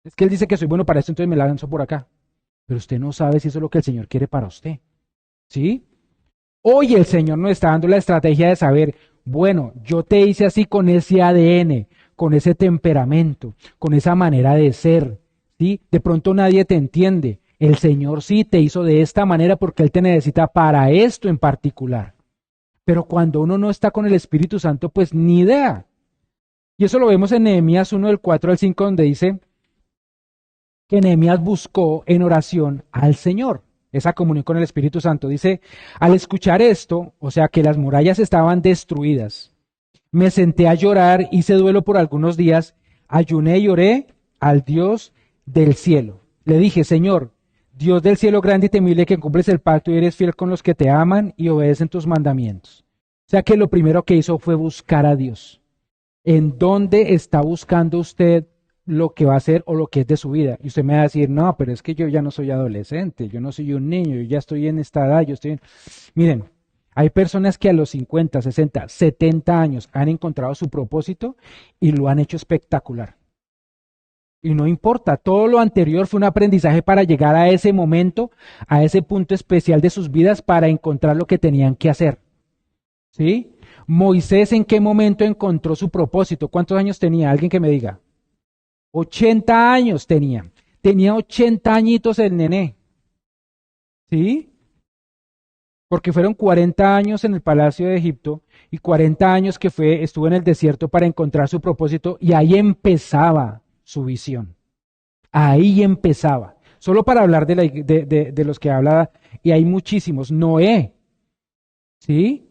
Es que él dice que soy bueno para esto, entonces me la lanzo por acá. pero usted no sabe si eso es lo que el Señor quiere para usted. ¿Sí? Hoy el Señor nos está dando la estrategia de saber, bueno, yo te hice así con ese ADN, con ese temperamento, con esa manera de ser, ¿sí? De pronto nadie te entiende. El Señor sí te hizo de esta manera porque Él te necesita para esto en particular. Pero cuando uno no está con el Espíritu Santo, pues ni idea. Y eso lo vemos en Nehemías 1, del 4 al 5, donde dice que Nehemías buscó en oración al Señor, esa comunión con el Espíritu Santo. Dice, al escuchar esto, o sea que las murallas estaban destruidas, me senté a llorar, hice duelo por algunos días, ayuné y oré al Dios del cielo. Le dije, Señor, Dios del cielo grande y temible, que cumples el pacto y eres fiel con los que te aman y obedecen tus mandamientos. O sea que lo primero que hizo fue buscar a Dios. ¿En dónde está buscando usted lo que va a hacer o lo que es de su vida? Y usted me va a decir, no, pero es que yo ya no soy adolescente, yo no soy un niño, yo ya estoy en esta edad, Miren, hay personas que a los 50, 60, 70 años han encontrado su propósito y lo han hecho espectacular. Y no importa, todo lo anterior fue un aprendizaje para llegar a ese momento, a ese punto especial de sus vidas para encontrar lo que tenían que hacer. ¿Sí? Moisés, ¿en qué momento encontró su propósito? ¿Cuántos años tenía? Alguien que me diga. 80 años tenía. Tenía 80 añitos el nené. ¿Sí? Porque fueron 40 años en el palacio de Egipto y 40 años que estuvo en el desierto para encontrar su propósito, y ahí empezaba su visión. Ahí empezaba. Solo para hablar de los que hablaba, y hay muchísimos. Noé. ¿Sí?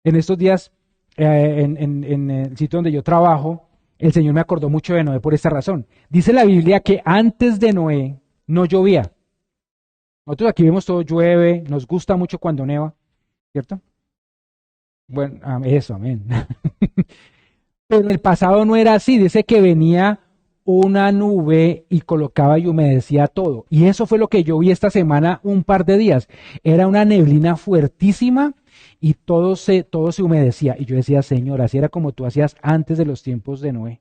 En estos días, en el sitio donde yo trabajo, el Señor me acordó mucho de Noé por esta razón. Dice la Biblia que antes de Noé no llovía. Nosotros aquí vemos todo llueve, nos gusta mucho cuando neva, ¿cierto? Bueno, eso, amén. Pero en el pasado no era así, dice que venía una nube y colocaba y humedecía todo. Y eso fue lo que yo vi esta semana un par de días. Era una neblina fuertísima y todo se humedecía. Y yo decía, Señor, así era como tú hacías antes de los tiempos de Noé.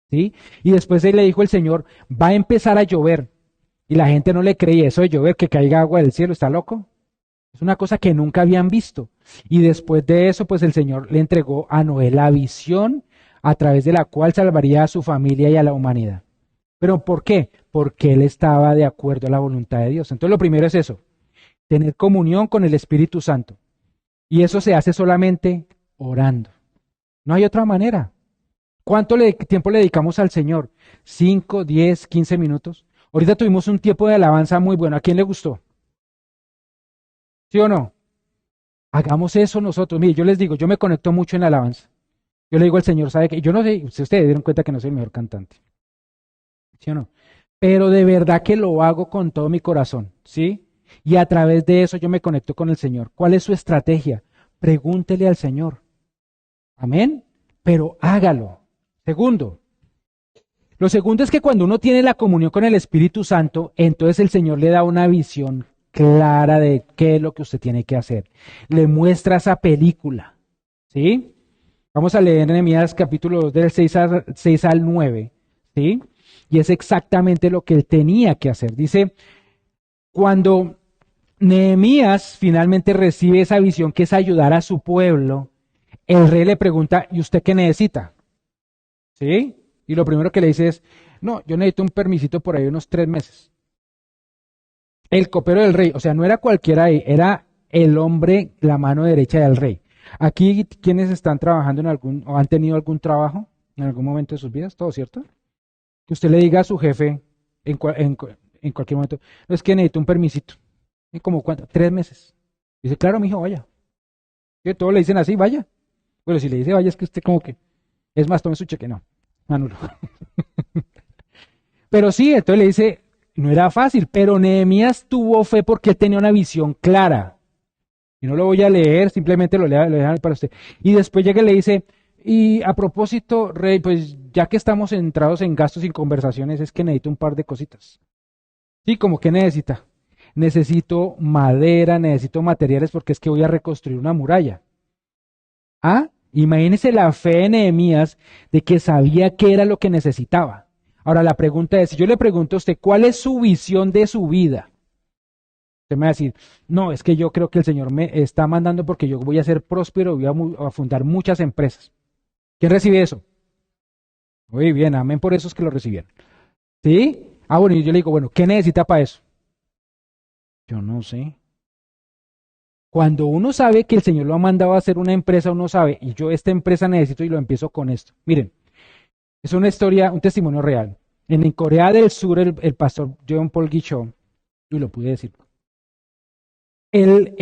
¿Sí? Y después él le dijo el Señor, va a empezar a llover. Y la gente no le creía eso de llover, que caiga agua del cielo, ¿está loco? Es una cosa que nunca habían visto. Y después de eso, pues el Señor le entregó a Noé la visión a través de la cual salvaría a su familia y a la humanidad. ¿Pero por qué? Porque él estaba de acuerdo a la voluntad de Dios. Entonces lo primero es eso, tener comunión con el Espíritu Santo. Y eso se hace solamente orando. No hay otra manera. ¿Cuánto tiempo le dedicamos al Señor? 5, 10, 15 minutos. Ahorita tuvimos un tiempo de alabanza muy bueno. ¿A quién le gustó? ¿Sí o no? Hagamos eso nosotros. Mire, yo les digo, yo me conecto mucho en la alabanza. Yo le digo al Señor, ¿sabe qué? Yo no sé, si ustedes dieron cuenta que no soy el mejor cantante. ¿Sí o no? Pero de verdad que lo hago con todo mi corazón, ¿sí? Y a través de eso yo me conecto con el Señor. ¿Cuál es su estrategia? Pregúntele al Señor. Amén. Pero hágalo. Segundo. Lo segundo es que cuando uno tiene la comunión con el Espíritu Santo, entonces el Señor le da una visión clara de qué es lo que usted tiene que hacer. Le muestra esa película, ¿sí? Vamos a leer en Nehemías capítulo 2 del 6 al 9, ¿sí? Y es exactamente lo que él tenía que hacer. Dice, cuando Nehemías finalmente recibe esa visión que es ayudar a su pueblo, el rey le pregunta, ¿y usted qué necesita? ¿Sí? Y lo primero que le dice es, no, yo necesito un permisito por ahí unos 3 meses. El copero del rey, o sea, no era cualquiera ahí, era el hombre, la mano derecha del rey. Aquí, ¿quiénes están trabajando o han tenido algún trabajo en algún momento de sus vidas? ¿Todo cierto? Que usted le diga a su jefe en cualquier momento, no, es que necesito un permisito. ¿Y como cuánto? 3 meses. Dice, claro, mijo, vaya. Que todos le dicen así, vaya. Bueno, si le dice vaya, es que usted como que, es más, tome su cheque, no, anulo. Pero sí, entonces le dice, no era fácil, pero Nehemías tuvo fe porque él tenía una visión clara. Y no lo voy a leer, simplemente lo leo para usted. Y después llega y le dice, y a propósito, rey, pues ya que estamos entrados en gastos y conversaciones, es que necesito un par de cositas. Sí, como que necesita. Necesito madera, necesito materiales porque es que voy a reconstruir una muralla. Ah, imagínese la fe de Nehemías de que sabía qué era lo que necesitaba. Ahora la pregunta es, si yo le pregunto a usted, ¿cuál es su visión de su vida? Usted me va a decir, no, es que yo creo que el Señor me está mandando porque yo voy a ser próspero, voy a fundar muchas empresas. ¿Quién recibe eso? Muy bien, amén, por eso es que lo recibieron. ¿Sí? Ah, bueno, y yo le digo, bueno, ¿qué necesita para eso? Yo no sé. Cuando uno sabe que el Señor lo ha mandado a hacer una empresa, uno sabe, y yo esta empresa necesito y lo empiezo con esto. Miren, es una historia, un testimonio real. En Corea del Sur, el pastor John Paul Guichon, y lo pude decir, él,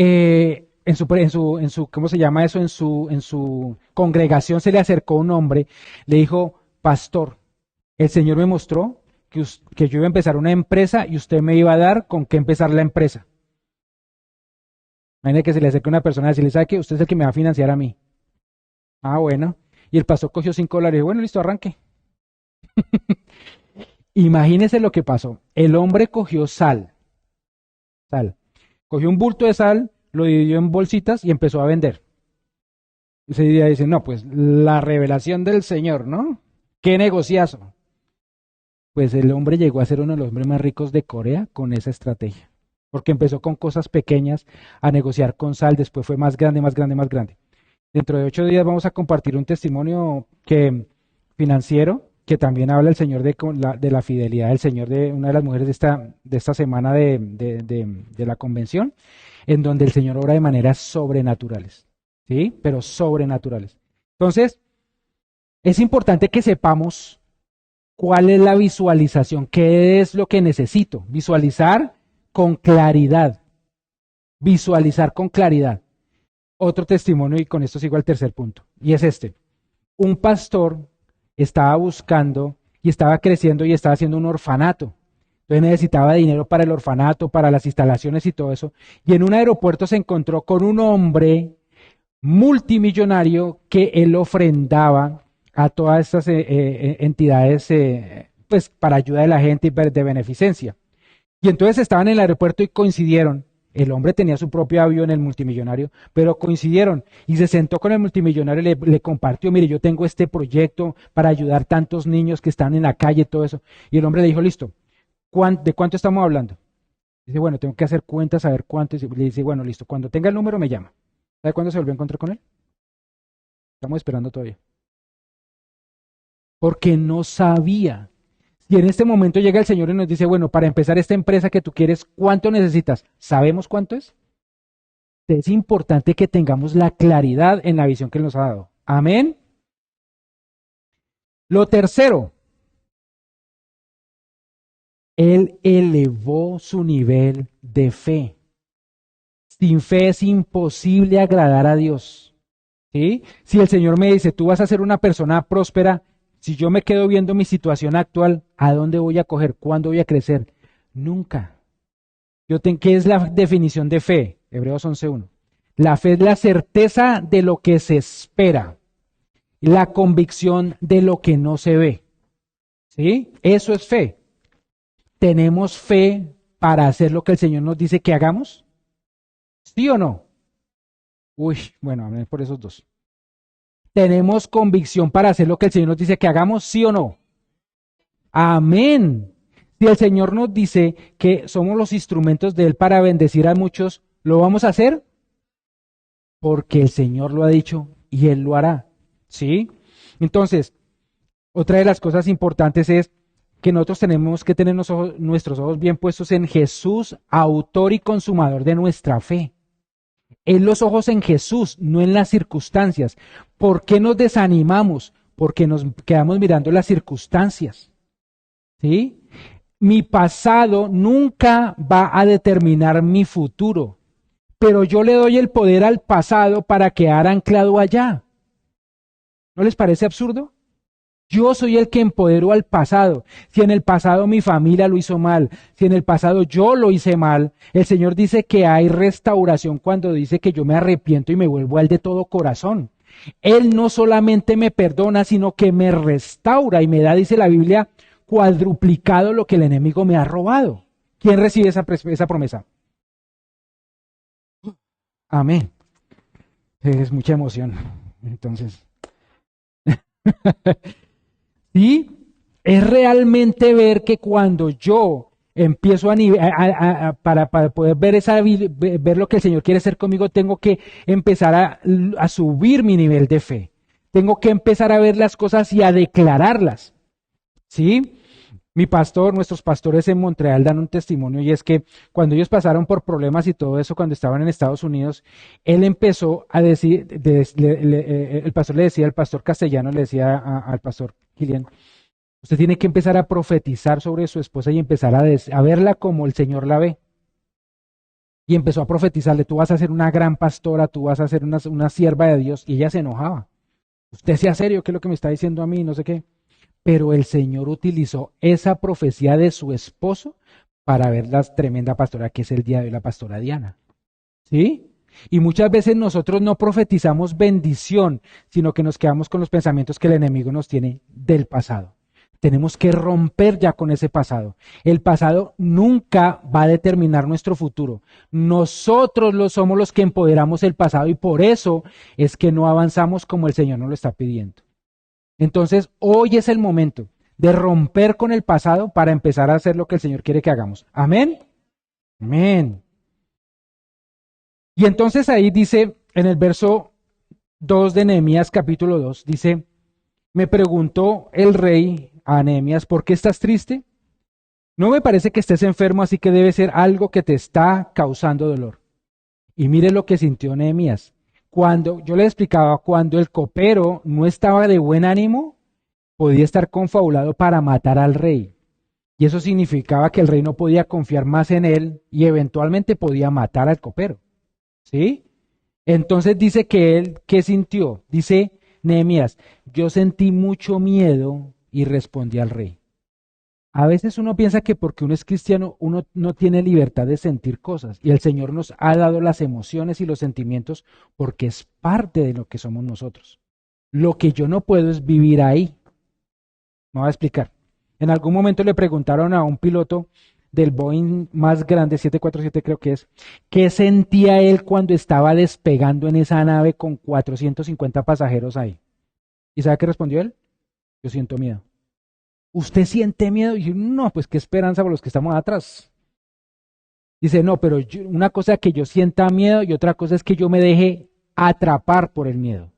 ¿cómo se llama eso? En su congregación se le acercó un hombre, le dijo, pastor, el Señor me mostró que yo iba a empezar una empresa y usted me iba a dar con qué empezar la empresa. Imagínate que se le acerque una persona y decirle, ¿sabe qué? Usted es el que me va a financiar a mí. Ah, bueno. Y el pastor cogió $5 y dijo, bueno, listo, arranque. Imagínese lo que pasó. El hombre cogió sal. Cogió un bulto de sal, lo dividió en bolsitas y empezó a vender. Y ese día dice, no, pues la revelación del Señor, ¿no? ¡Qué negociazo! Pues el hombre llegó a ser uno de los hombres más ricos de Corea con esa estrategia. Porque empezó con cosas pequeñas a negociar con sal, después fue más grande, más grande, más grande. Dentro de 8 días vamos a compartir un testimonio financiero que también habla el Señor de la fidelidad del Señor de una de las mujeres de esta semana de la convención, en donde el Señor obra de maneras sobrenaturales, ¿sí? Pero sobrenaturales. Entonces, es importante que sepamos cuál es la visualización, qué es lo que necesito. Visualizar con claridad. Visualizar con claridad. Otro testimonio, y con esto sigo al tercer punto, y es este. Un pastor estaba buscando y estaba creciendo y estaba haciendo un orfanato. Entonces necesitaba dinero para el orfanato, para las instalaciones y todo eso. Y en un aeropuerto se encontró con un hombre multimillonario que él ofrendaba a todas estas entidades pues para ayuda de la gente y de beneficencia. Y entonces estaban en el aeropuerto y coincidieron. El hombre tenía su propio avión, el multimillonario, pero coincidieron y se sentó con el multimillonario y le compartió, mire, yo tengo este proyecto para ayudar tantos niños que están en la calle y todo eso. Y el hombre le dijo, listo, ¿de cuánto estamos hablando? Dice, bueno, tengo que hacer cuentas, saber cuánto. Y le dice, bueno, listo, cuando tenga el número me llama. ¿Sabe cuándo se volvió a encontrar con él? Estamos esperando todavía. Porque no sabía. Y en este momento llega el Señor y nos dice, bueno, para empezar esta empresa que tú quieres, ¿cuánto necesitas? ¿Sabemos cuánto es? Es importante que tengamos la claridad en la visión que Él nos ha dado. Amén. Lo tercero, Él elevó su nivel de fe. Sin fe es imposible agradar a Dios. ¿Sí? Si el Señor me dice, tú vas a ser una persona próspera, si yo me quedo viendo mi situación actual, ¿a dónde voy a coger? ¿Cuándo voy a crecer? Nunca. ¿Qué es la definición de fe? Hebreos 11:1. La fe es la certeza de lo que se espera, la convicción de lo que no se ve. ¿Sí? Eso es fe. ¿Tenemos fe para hacer lo que el Señor nos dice que hagamos? ¿Sí o no? Uy, bueno, hablemos por esos dos. ¿Tenemos convicción para hacer lo que el Señor nos dice que hagamos? ¿Sí o no? Amén. Si el Señor nos dice que somos los instrumentos de Él para bendecir a muchos, ¿lo vamos a hacer? Porque el Señor lo ha dicho y Él lo hará. ¿Sí? Entonces, otra de las cosas importantes es que nosotros tenemos que tener nuestros ojos bien puestos en Jesús, autor y consumador de nuestra fe. En los ojos en Jesús, no en las circunstancias. ¿Por qué nos desanimamos? Porque nos quedamos mirando las circunstancias. ¿Sí? Mi pasado nunca va a determinar mi futuro, pero yo le doy el poder al pasado para quedar anclado allá. ¿No les parece absurdo? Yo soy el que empodero al pasado. Si en el pasado mi familia lo hizo mal, si en el pasado yo lo hice mal, el Señor dice que hay restauración cuando dice que yo me arrepiento y me vuelvo a Él de todo corazón. Él no solamente me perdona, sino que me restaura y me da, dice la Biblia, cuadruplicado lo que el enemigo me ha robado. ¿Quién recibe esa promesa? Amén. Es mucha emoción. Entonces... Sí, es realmente ver que cuando yo empiezo para poder ver ver lo que el Señor quiere hacer conmigo, tengo que empezar a subir mi nivel de fe. Tengo que empezar a ver las cosas y a declararlas. ¿Sí? Mi pastor, nuestros pastores en Montreal dan un testimonio, y es que cuando ellos pasaron por problemas y todo eso, cuando estaban en Estados Unidos, él empezó a decir, el pastor le decía, al pastor castellano le decía al pastor Kilian, usted tiene que empezar a profetizar sobre su esposa y empezar a verla como el Señor la ve. Y empezó a profetizarle, tú vas a ser una gran pastora, tú vas a ser una sierva de Dios, y ella se enojaba. Usted sea serio, ¿qué es lo que me está diciendo a mí? No sé qué. Pero el Señor utilizó esa profecía de su esposo para ver la tremenda pastora que es el día de hoy, la pastora Diana. ¿Sí? Y muchas veces nosotros no profetizamos bendición, sino que nos quedamos con los pensamientos que el enemigo nos tiene del pasado. Tenemos que romper ya con ese pasado. El pasado nunca va a determinar nuestro futuro. Nosotros somos los que empoderamos el pasado, y por eso es que no avanzamos como el Señor nos lo está pidiendo. Entonces, hoy es el momento de romper con el pasado para empezar a hacer lo que el Señor quiere que hagamos. Amén. Amén. Y entonces ahí dice, en el verso 2 de Nehemías capítulo 2, dice, me preguntó el rey a Nehemías, ¿por qué estás triste? No me parece que estés enfermo, así que debe ser algo que te está causando dolor. Y mire lo que sintió Nehemías. Cuando yo le explicaba, cuando el copero no estaba de buen ánimo, podía estar confabulado para matar al rey. Y eso significaba que el rey no podía confiar más en él y eventualmente podía matar al copero. ¿Sí? Entonces dice que él, ¿qué sintió? Dice Nehemías, yo sentí mucho miedo y respondí al rey. A veces uno piensa que porque uno es cristiano, uno no tiene libertad de sentir cosas. Y el Señor nos ha dado las emociones y los sentimientos porque es parte de lo que somos nosotros. Lo que yo no puedo es vivir ahí. Me voy a explicar. En algún momento le preguntaron a un piloto del Boeing más grande, 747 creo que es, ¿qué sentía él cuando estaba despegando en esa nave con 450 pasajeros ahí? ¿Y sabe qué respondió él? Yo siento miedo. ¿Usted siente miedo? Y yo, no, pues qué esperanza por los que estamos atrás. Dice, no, pero una cosa es que yo sienta miedo y otra cosa es que yo me deje atrapar por el miedo.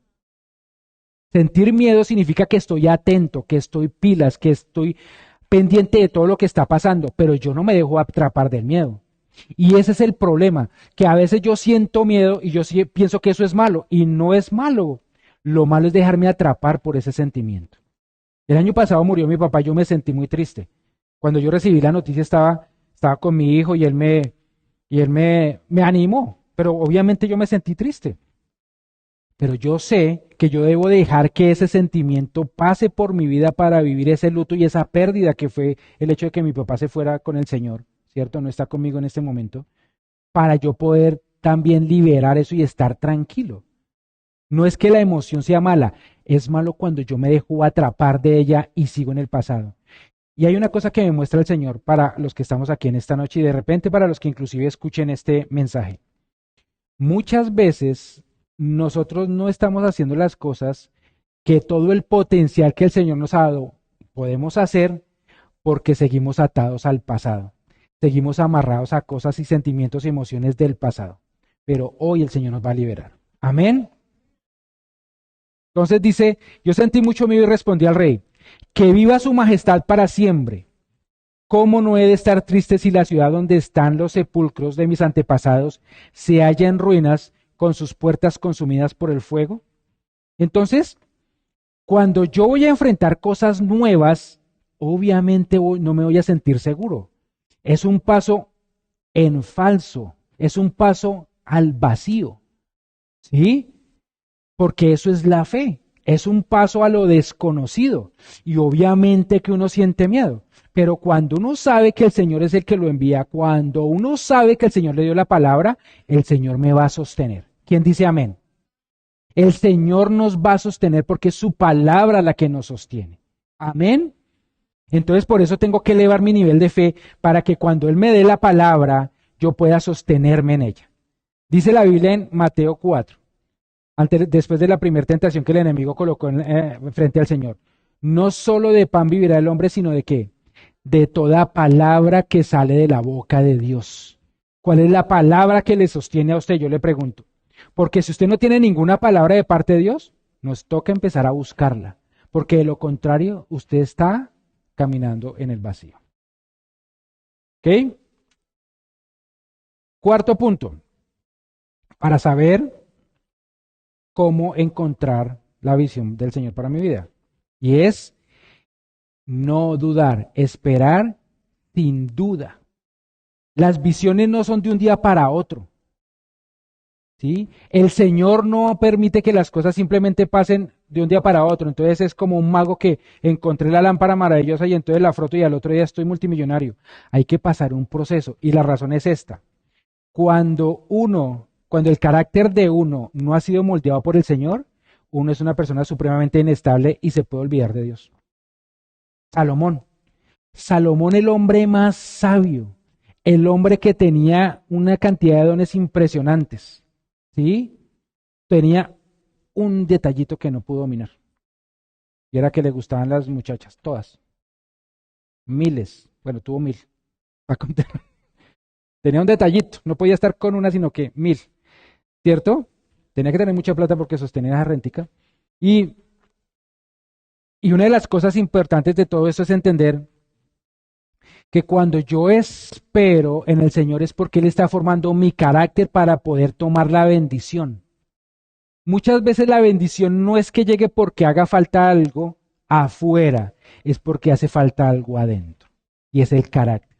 Sentir miedo significa que estoy atento, que estoy pilas, que estoy pendiente de todo lo que está pasando, pero yo no me dejo atrapar del miedo. Y ese es el problema, que a veces yo siento miedo y yo sí pienso que eso es malo, y no es malo. Lo malo es dejarme atrapar por ese sentimiento. El año pasado murió mi papá, yo me sentí muy triste. Cuando yo recibí la noticia estaba con mi hijo y él me animó, pero obviamente yo me sentí triste. Pero yo sé que yo debo dejar que ese sentimiento pase por mi vida para vivir ese luto y esa pérdida que fue el hecho de que mi papá se fuera con el Señor, ¿cierto? No está conmigo en este momento, para yo poder también liberar eso y estar tranquilo. No es que la emoción sea mala, es malo cuando yo me dejo atrapar de ella y sigo en el pasado. Y hay una cosa que me muestra el Señor para los que estamos aquí en esta noche y de repente para los que inclusive escuchen este mensaje. Muchas veces nosotros no estamos haciendo las cosas que todo el potencial que el Señor nos ha dado podemos hacer porque seguimos atados al pasado. Seguimos amarrados a cosas y sentimientos y emociones del pasado. Pero hoy el Señor nos va a liberar. Amén. Entonces dice, yo sentí mucho miedo y respondí al rey, que viva su majestad para siempre. ¿Cómo no he de estar triste si la ciudad donde están los sepulcros de mis antepasados se halla en ruinas con sus puertas consumidas por el fuego? Entonces, cuando yo voy a enfrentar cosas nuevas, obviamente no me voy a sentir seguro. Es un paso en falso, es un paso al vacío. ¿Sí? Porque eso es la fe, es un paso a lo desconocido y obviamente que uno siente miedo, pero cuando uno sabe que el Señor es el que lo envía, cuando uno sabe que el Señor le dio la palabra, el Señor me va a sostener. ¿Quién dice amén? El Señor nos va a sostener porque es su palabra la que nos sostiene. Amén. Entonces por eso tengo que elevar mi nivel de fe para que cuando Él me dé la palabra, yo pueda sostenerme en ella. Dice la Biblia en Mateo 4. Después de la primera tentación que el enemigo colocó frente al Señor. No solo de pan vivirá el hombre, sino de qué? de toda palabra que sale de la boca de Dios. ¿Cuál es la palabra que le sostiene a usted? Yo le pregunto. Porque si usted no tiene ninguna palabra de parte de Dios, nos toca empezar a buscarla. Porque de lo contrario, usted está caminando en el vacío. ¿Ok? Cuarto punto. Para saber cómo encontrar la visión del Señor para mi vida. Y es no dudar, esperar sin duda. Las visiones no son de un día para otro. ¿Sí? El Señor no permite que las cosas simplemente pasen de un día para otro. Entonces es como un mago que encontré la lámpara maravillosa y entonces la froto y al otro día estoy multimillonario. Hay que pasar un proceso y la razón es esta. Cuando el carácter de uno no ha sido moldeado por el Señor, uno es una persona supremamente inestable y se puede olvidar de Dios. Salomón, el hombre más sabio, el hombre que tenía una cantidad de dones impresionantes, ¿sí? Tenía un detallito que no pudo dominar. Y era que le gustaban las muchachas, todas. Miles. Bueno, tuvo 1000. Para contar. Tenía un detallito, no podía estar con una, sino que 1000. ¿Cierto? Tenía que tener mucha plata porque sostenía esa rentica. Y una de las cosas importantes de todo esto es entender que cuando yo espero en el Señor es porque Él está formando mi carácter para poder tomar la bendición. Muchas veces la bendición no es que llegue porque haga falta algo afuera, es porque hace falta algo adentro. Y es el carácter.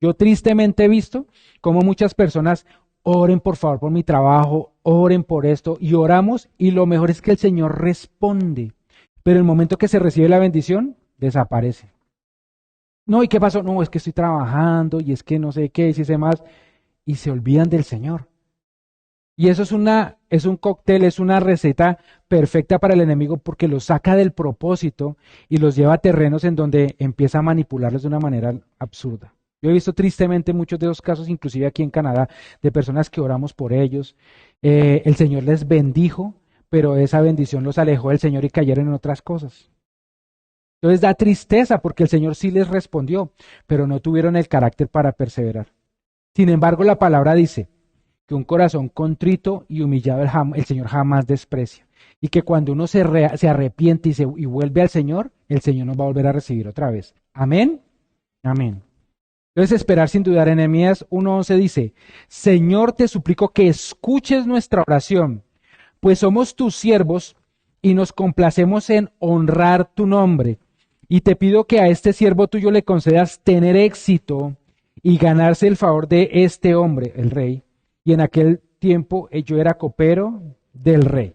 Yo tristemente he visto cómo muchas personas oren por favor por mi trabajo, oren por esto y oramos y lo mejor es que el Señor responde. Pero el momento que se recibe la bendición, desaparece. No, ¿y qué pasó? No, es que estoy trabajando y es que no sé qué, y si sé más, y se olvidan del Señor. Y eso es un cóctel, es una receta perfecta para el enemigo porque los saca del propósito y los lleva a terrenos en donde empieza a manipularlos de una manera absurda. Yo he visto tristemente muchos de esos casos, inclusive aquí en Canadá, de personas que oramos por ellos. El Señor les bendijo, pero esa bendición los alejó del Señor y cayeron en otras cosas. Entonces da tristeza porque el Señor sí les respondió, pero no tuvieron el carácter para perseverar. Sin embargo, la palabra dice que un corazón contrito y humillado el Señor jamás desprecia. Y que cuando uno se arrepiente y vuelve al Señor, el Señor nos va a volver a recibir otra vez. Amén. Amén. Entonces, esperar sin dudar. En Nehemías 1:11 dice, Señor, te suplico que escuches nuestra oración, pues somos tus siervos y nos complacemos en honrar tu nombre. Y te pido que a este siervo tuyo le concedas tener éxito y ganarse el favor de este hombre, el rey. Y en aquel tiempo yo era copero del rey.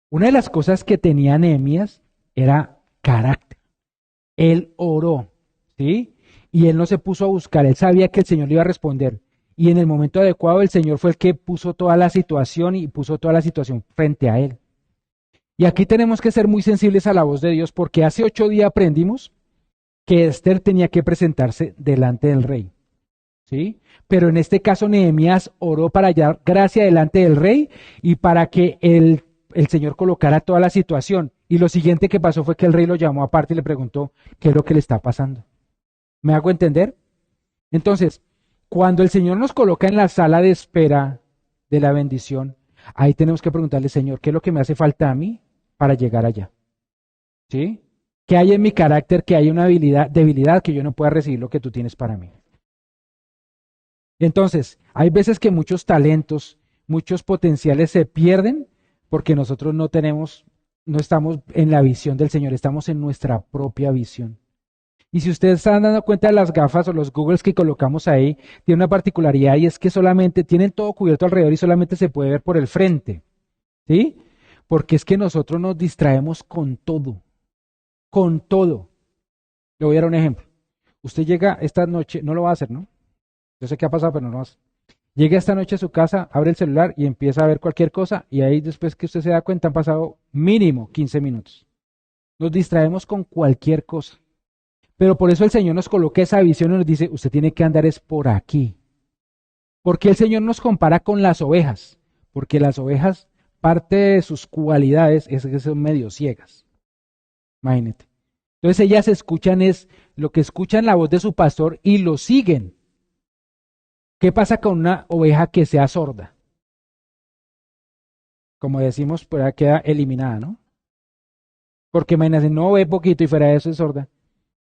Una de las cosas que tenía Nehemías era carácter. Él oró, ¿sí? Y él no se puso a buscar, él sabía que el Señor le iba a responder. Y en el momento adecuado el Señor fue el que puso toda la situación y puso toda la situación frente a él. Y aquí tenemos que ser muy sensibles a la voz de Dios porque hace 8 días aprendimos que Esther tenía que presentarse delante del rey, ¿sí? Pero en este caso Nehemías oró para hallar gracia delante del rey y para que el Señor colocara toda la situación. Y lo siguiente que pasó fue que el rey lo llamó aparte y le preguntó qué es lo que le está pasando. ¿Me hago entender? Entonces, cuando el Señor nos coloca en la sala de espera de la bendición, ahí tenemos que preguntarle, Señor, ¿qué es lo que me hace falta a mí para llegar allá? ¿Sí? ¿Qué hay en mi carácter? ¿Que hay una debilidad que yo no pueda recibir lo que tú tienes para mí? Entonces, hay veces que muchos talentos, muchos potenciales se pierden porque nosotros no estamos en la visión del Señor, estamos en nuestra propia visión. Y si ustedes están dando cuenta de las gafas o los Googles que colocamos ahí, tiene una particularidad y es que solamente tienen todo cubierto alrededor y solamente se puede ver por el frente. ¿Sí? Porque es que nosotros nos distraemos con todo. Con todo. Le voy a dar un ejemplo. Usted llega esta noche, no lo va a hacer, ¿no? Yo sé qué ha pasado, pero no lo va a hacer. Llega esta noche a su casa, abre el celular y empieza a ver cualquier cosa y ahí después que usted se da cuenta han pasado mínimo 15 minutos. Nos distraemos con cualquier cosa. Pero por eso el Señor nos coloca esa visión y nos dice, usted tiene que andar es por aquí. Porque el Señor nos compara con las ovejas. Porque las ovejas, parte de sus cualidades es que son medio ciegas. Imagínate. Entonces ellas escuchan es lo que escuchan la voz de su pastor y lo siguen. ¿Qué pasa con una oveja que sea sorda? Como decimos, pues ya queda eliminada, ¿no? Porque imagínense, no ve poquito y fuera de eso es sorda.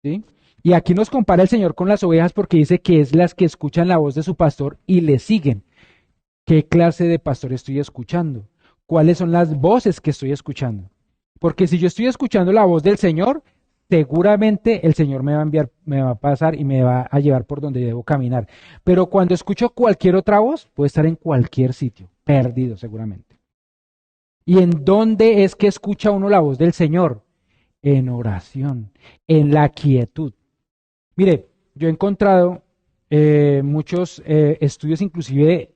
¿Sí? Y aquí nos compara el Señor con las ovejas porque dice que es las que escuchan la voz de su pastor y le siguen. ¿Qué clase de pastor estoy escuchando? ¿Cuáles son las voces que estoy escuchando? Porque si yo estoy escuchando la voz del Señor, seguramente el Señor me va a enviar, me va a pasar y me va a llevar por donde debo caminar. Pero cuando escucho cualquier otra voz, puedo estar en cualquier sitio, perdido seguramente. ¿Y en dónde es que escucha uno la voz del Señor? En oración, en la quietud. Mire, yo he encontrado muchos estudios, inclusive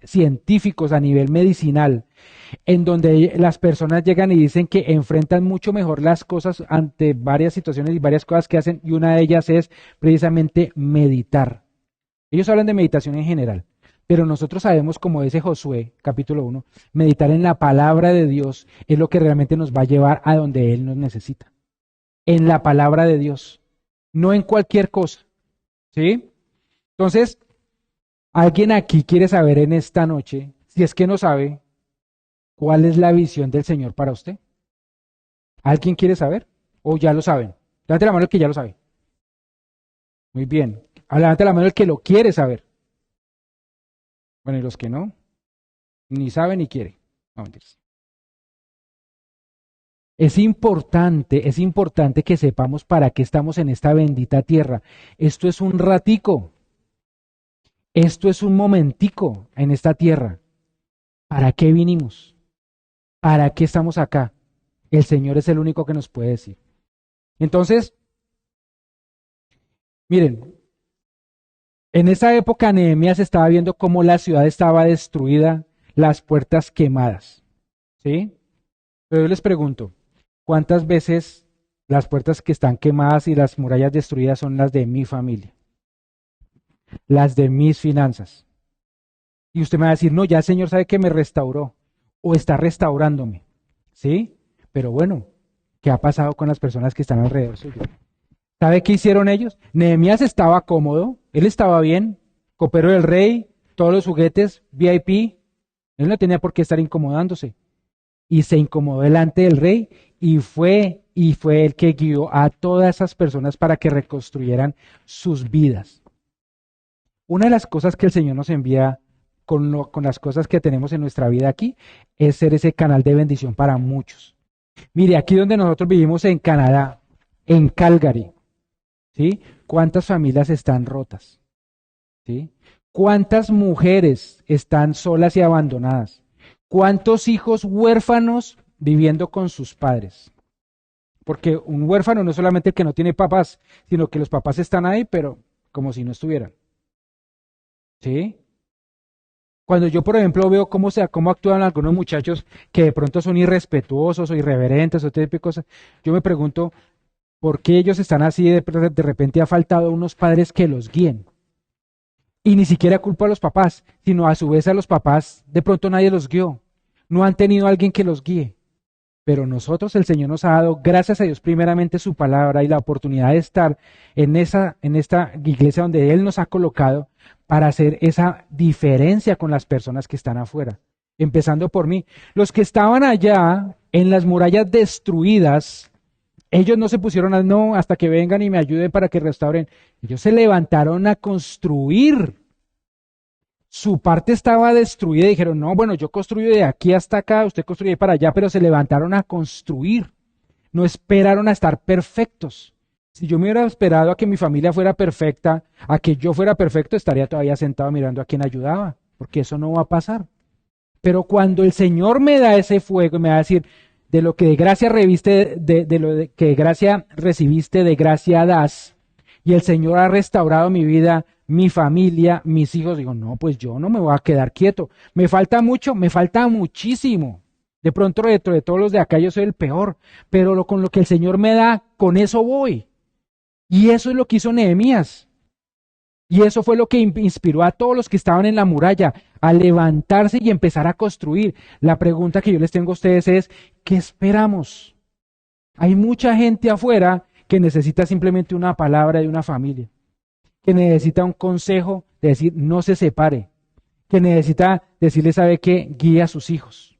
científicos a nivel medicinal, en donde las personas llegan y dicen que enfrentan mucho mejor las cosas ante varias situaciones y varias cosas que hacen, y una de ellas es precisamente meditar. Ellos hablan de meditación en general, pero nosotros sabemos, como dice Josué, capítulo 1, meditar en la palabra de Dios es lo que realmente nos va a llevar a donde Él nos necesita. En la palabra de Dios, no en cualquier cosa. ¿Sí? Entonces, ¿alguien aquí quiere saber en esta noche, si es que no sabe, cuál es la visión del Señor para usted? ¿Alguien quiere saber? ¿O ya lo saben? Levante la mano el que ya lo sabe. Muy bien. Levante la mano el que lo quiere saber. Bueno, y los que no, ni sabe ni quiere. No, mentiras. Es importante que sepamos para qué estamos en esta bendita tierra. Esto es un ratico. Esto es un momentico en esta tierra. ¿Para qué vinimos? ¿Para qué estamos acá? El Señor es el único que nos puede decir. Entonces, miren, en esa época Nehemías estaba viendo cómo la ciudad estaba destruida, las puertas quemadas. ¿Sí? Pero yo les pregunto, ¿cuántas veces las puertas que están quemadas y las murallas destruidas son las de mi familia? Las de mis finanzas. Y usted me va a decir, no, ya el Señor sabe que me restauró o está restaurándome. ¿Sí? Pero bueno, ¿qué ha pasado con las personas que están alrededor suyo? ¿Sabe qué hicieron ellos? Nehemías estaba cómodo, él estaba bien, copero del rey, todos los juguetes, VIP, él no tenía por qué estar incomodándose. Y se incomodó delante del rey y fue el que guió a todas esas personas para que reconstruyeran sus vidas. Una de las cosas que el Señor nos envía con las cosas que tenemos en nuestra vida aquí es ser ese canal de bendición para muchos. Mire, aquí donde nosotros vivimos en Canadá, en Calgary, ¿sí? ¿Cuántas familias están rotas? ¿Sí? ¿Cuántas mujeres están solas y abandonadas? ¿Cuántos hijos huérfanos viviendo con sus padres? Porque un huérfano no es solamente el que no tiene papás, sino que los papás están ahí, pero como si no estuvieran. ¿Sí? Cuando yo, por ejemplo, veo cómo actúan algunos muchachos que de pronto son irrespetuosos o irreverentes o este tipo de cosas, yo me pregunto, ¿por qué ellos están así? De repente ha faltado unos padres que los guíen. Y ni siquiera culpo a los papás, sino a su vez a los papás, de pronto nadie los guió. No han tenido a alguien que los guíe. Pero nosotros, el Señor nos ha dado, gracias a Dios, primeramente su palabra y la oportunidad de estar en esta iglesia donde Él nos ha colocado para hacer esa diferencia con las personas que están afuera. Empezando por mí. Los que estaban allá en las murallas destruidas, ellos no se pusieron a no hasta que vengan y me ayuden para que restauren. Ellos se levantaron a construir. Su parte estaba destruida y dijeron, no, bueno, yo construyo de aquí hasta acá, usted construye para allá, pero se levantaron a construir. No esperaron a estar perfectos. Si yo me hubiera esperado a que mi familia fuera perfecta, a que yo fuera perfecto, estaría todavía sentado mirando a quien ayudaba, porque eso no va a pasar. Pero cuando el Señor me da ese fuego y me va a decir, de lo que de gracia reviste, de lo que de gracia recibiste, de gracia das, y el Señor ha restaurado mi vida, mi familia, mis hijos, digo, no, pues yo no me voy a quedar quieto. ¿Me falta mucho? Me falta muchísimo. De pronto, dentro de todos los de acá, yo soy el peor, pero con lo que el Señor me da, con eso voy. Y eso es lo que hizo Nehemías. Y eso fue lo que inspiró a todos los que estaban en la muralla a levantarse y empezar a construir. La pregunta que yo les tengo a ustedes es, ¿qué esperamos? Hay mucha gente afuera que necesita simplemente una palabra de una familia, que necesita un consejo de decir no se separe, que necesita decirle, ¿sabe qué? Guía a sus hijos.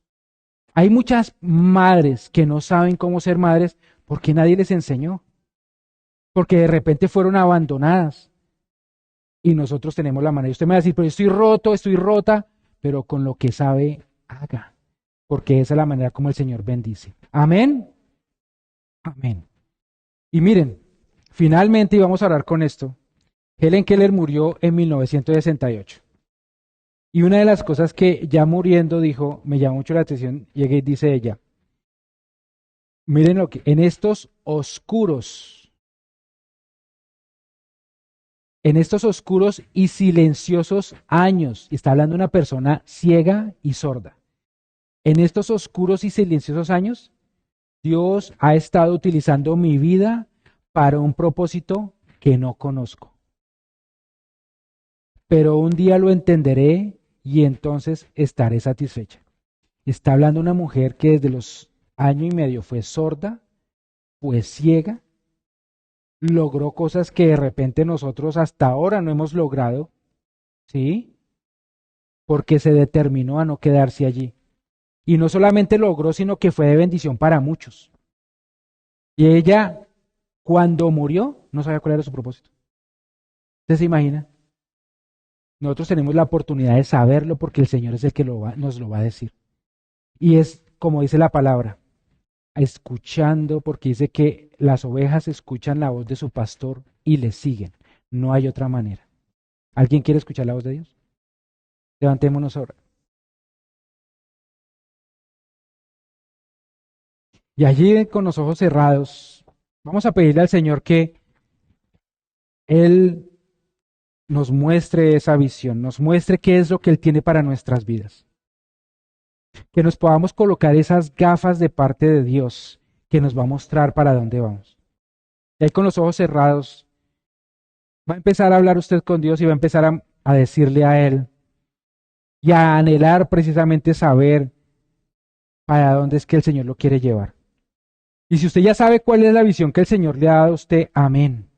Hay muchas madres que no saben cómo ser madres porque nadie les enseñó, porque de repente fueron abandonadas y nosotros tenemos la manera. Y usted me va a decir, pero estoy roto, estoy rota, pero con lo que sabe, haga, porque esa es la manera como el Señor bendice. Amén. Amén. Y miren, finalmente, y vamos a hablar con esto, Helen Keller murió en 1968. Y una de las cosas que ya muriendo dijo, me llamó mucho la atención, llega y dice ella, miren lo que, en estos oscuros y silenciosos años, y está hablando una persona ciega y sorda, en estos oscuros y silenciosos años, Dios ha estado utilizando mi vida para un propósito que no conozco. Pero un día lo entenderé y entonces estaré satisfecha. Está hablando una mujer que desde los año y medio fue sorda, fue ciega, logró cosas que de repente nosotros hasta ahora no hemos logrado, ¿sí? Porque se determinó a no quedarse allí. Y no solamente logró, sino que fue de bendición para muchos. Y ella, cuando murió, no sabía cuál era su propósito. ¿Usted se imagina? Nosotros tenemos la oportunidad de saberlo porque el Señor es el que nos lo va a decir. Y es como dice la palabra, escuchando, porque dice que las ovejas escuchan la voz de su pastor y le siguen. No hay otra manera. ¿Alguien quiere escuchar la voz de Dios? Levantémonos ahora. Y allí con los ojos cerrados, vamos a pedirle al Señor que Él nos muestre esa visión, nos muestre qué es lo que Él tiene para nuestras vidas. Que nos podamos colocar esas gafas de parte de Dios que nos va a mostrar para dónde vamos. Y ahí con los ojos cerrados, va a empezar a hablar usted con Dios y va a empezar a decirle a Él y a anhelar precisamente saber para dónde es que el Señor lo quiere llevar. Y si usted ya sabe cuál es la visión que el Señor le ha dado a usted, amén.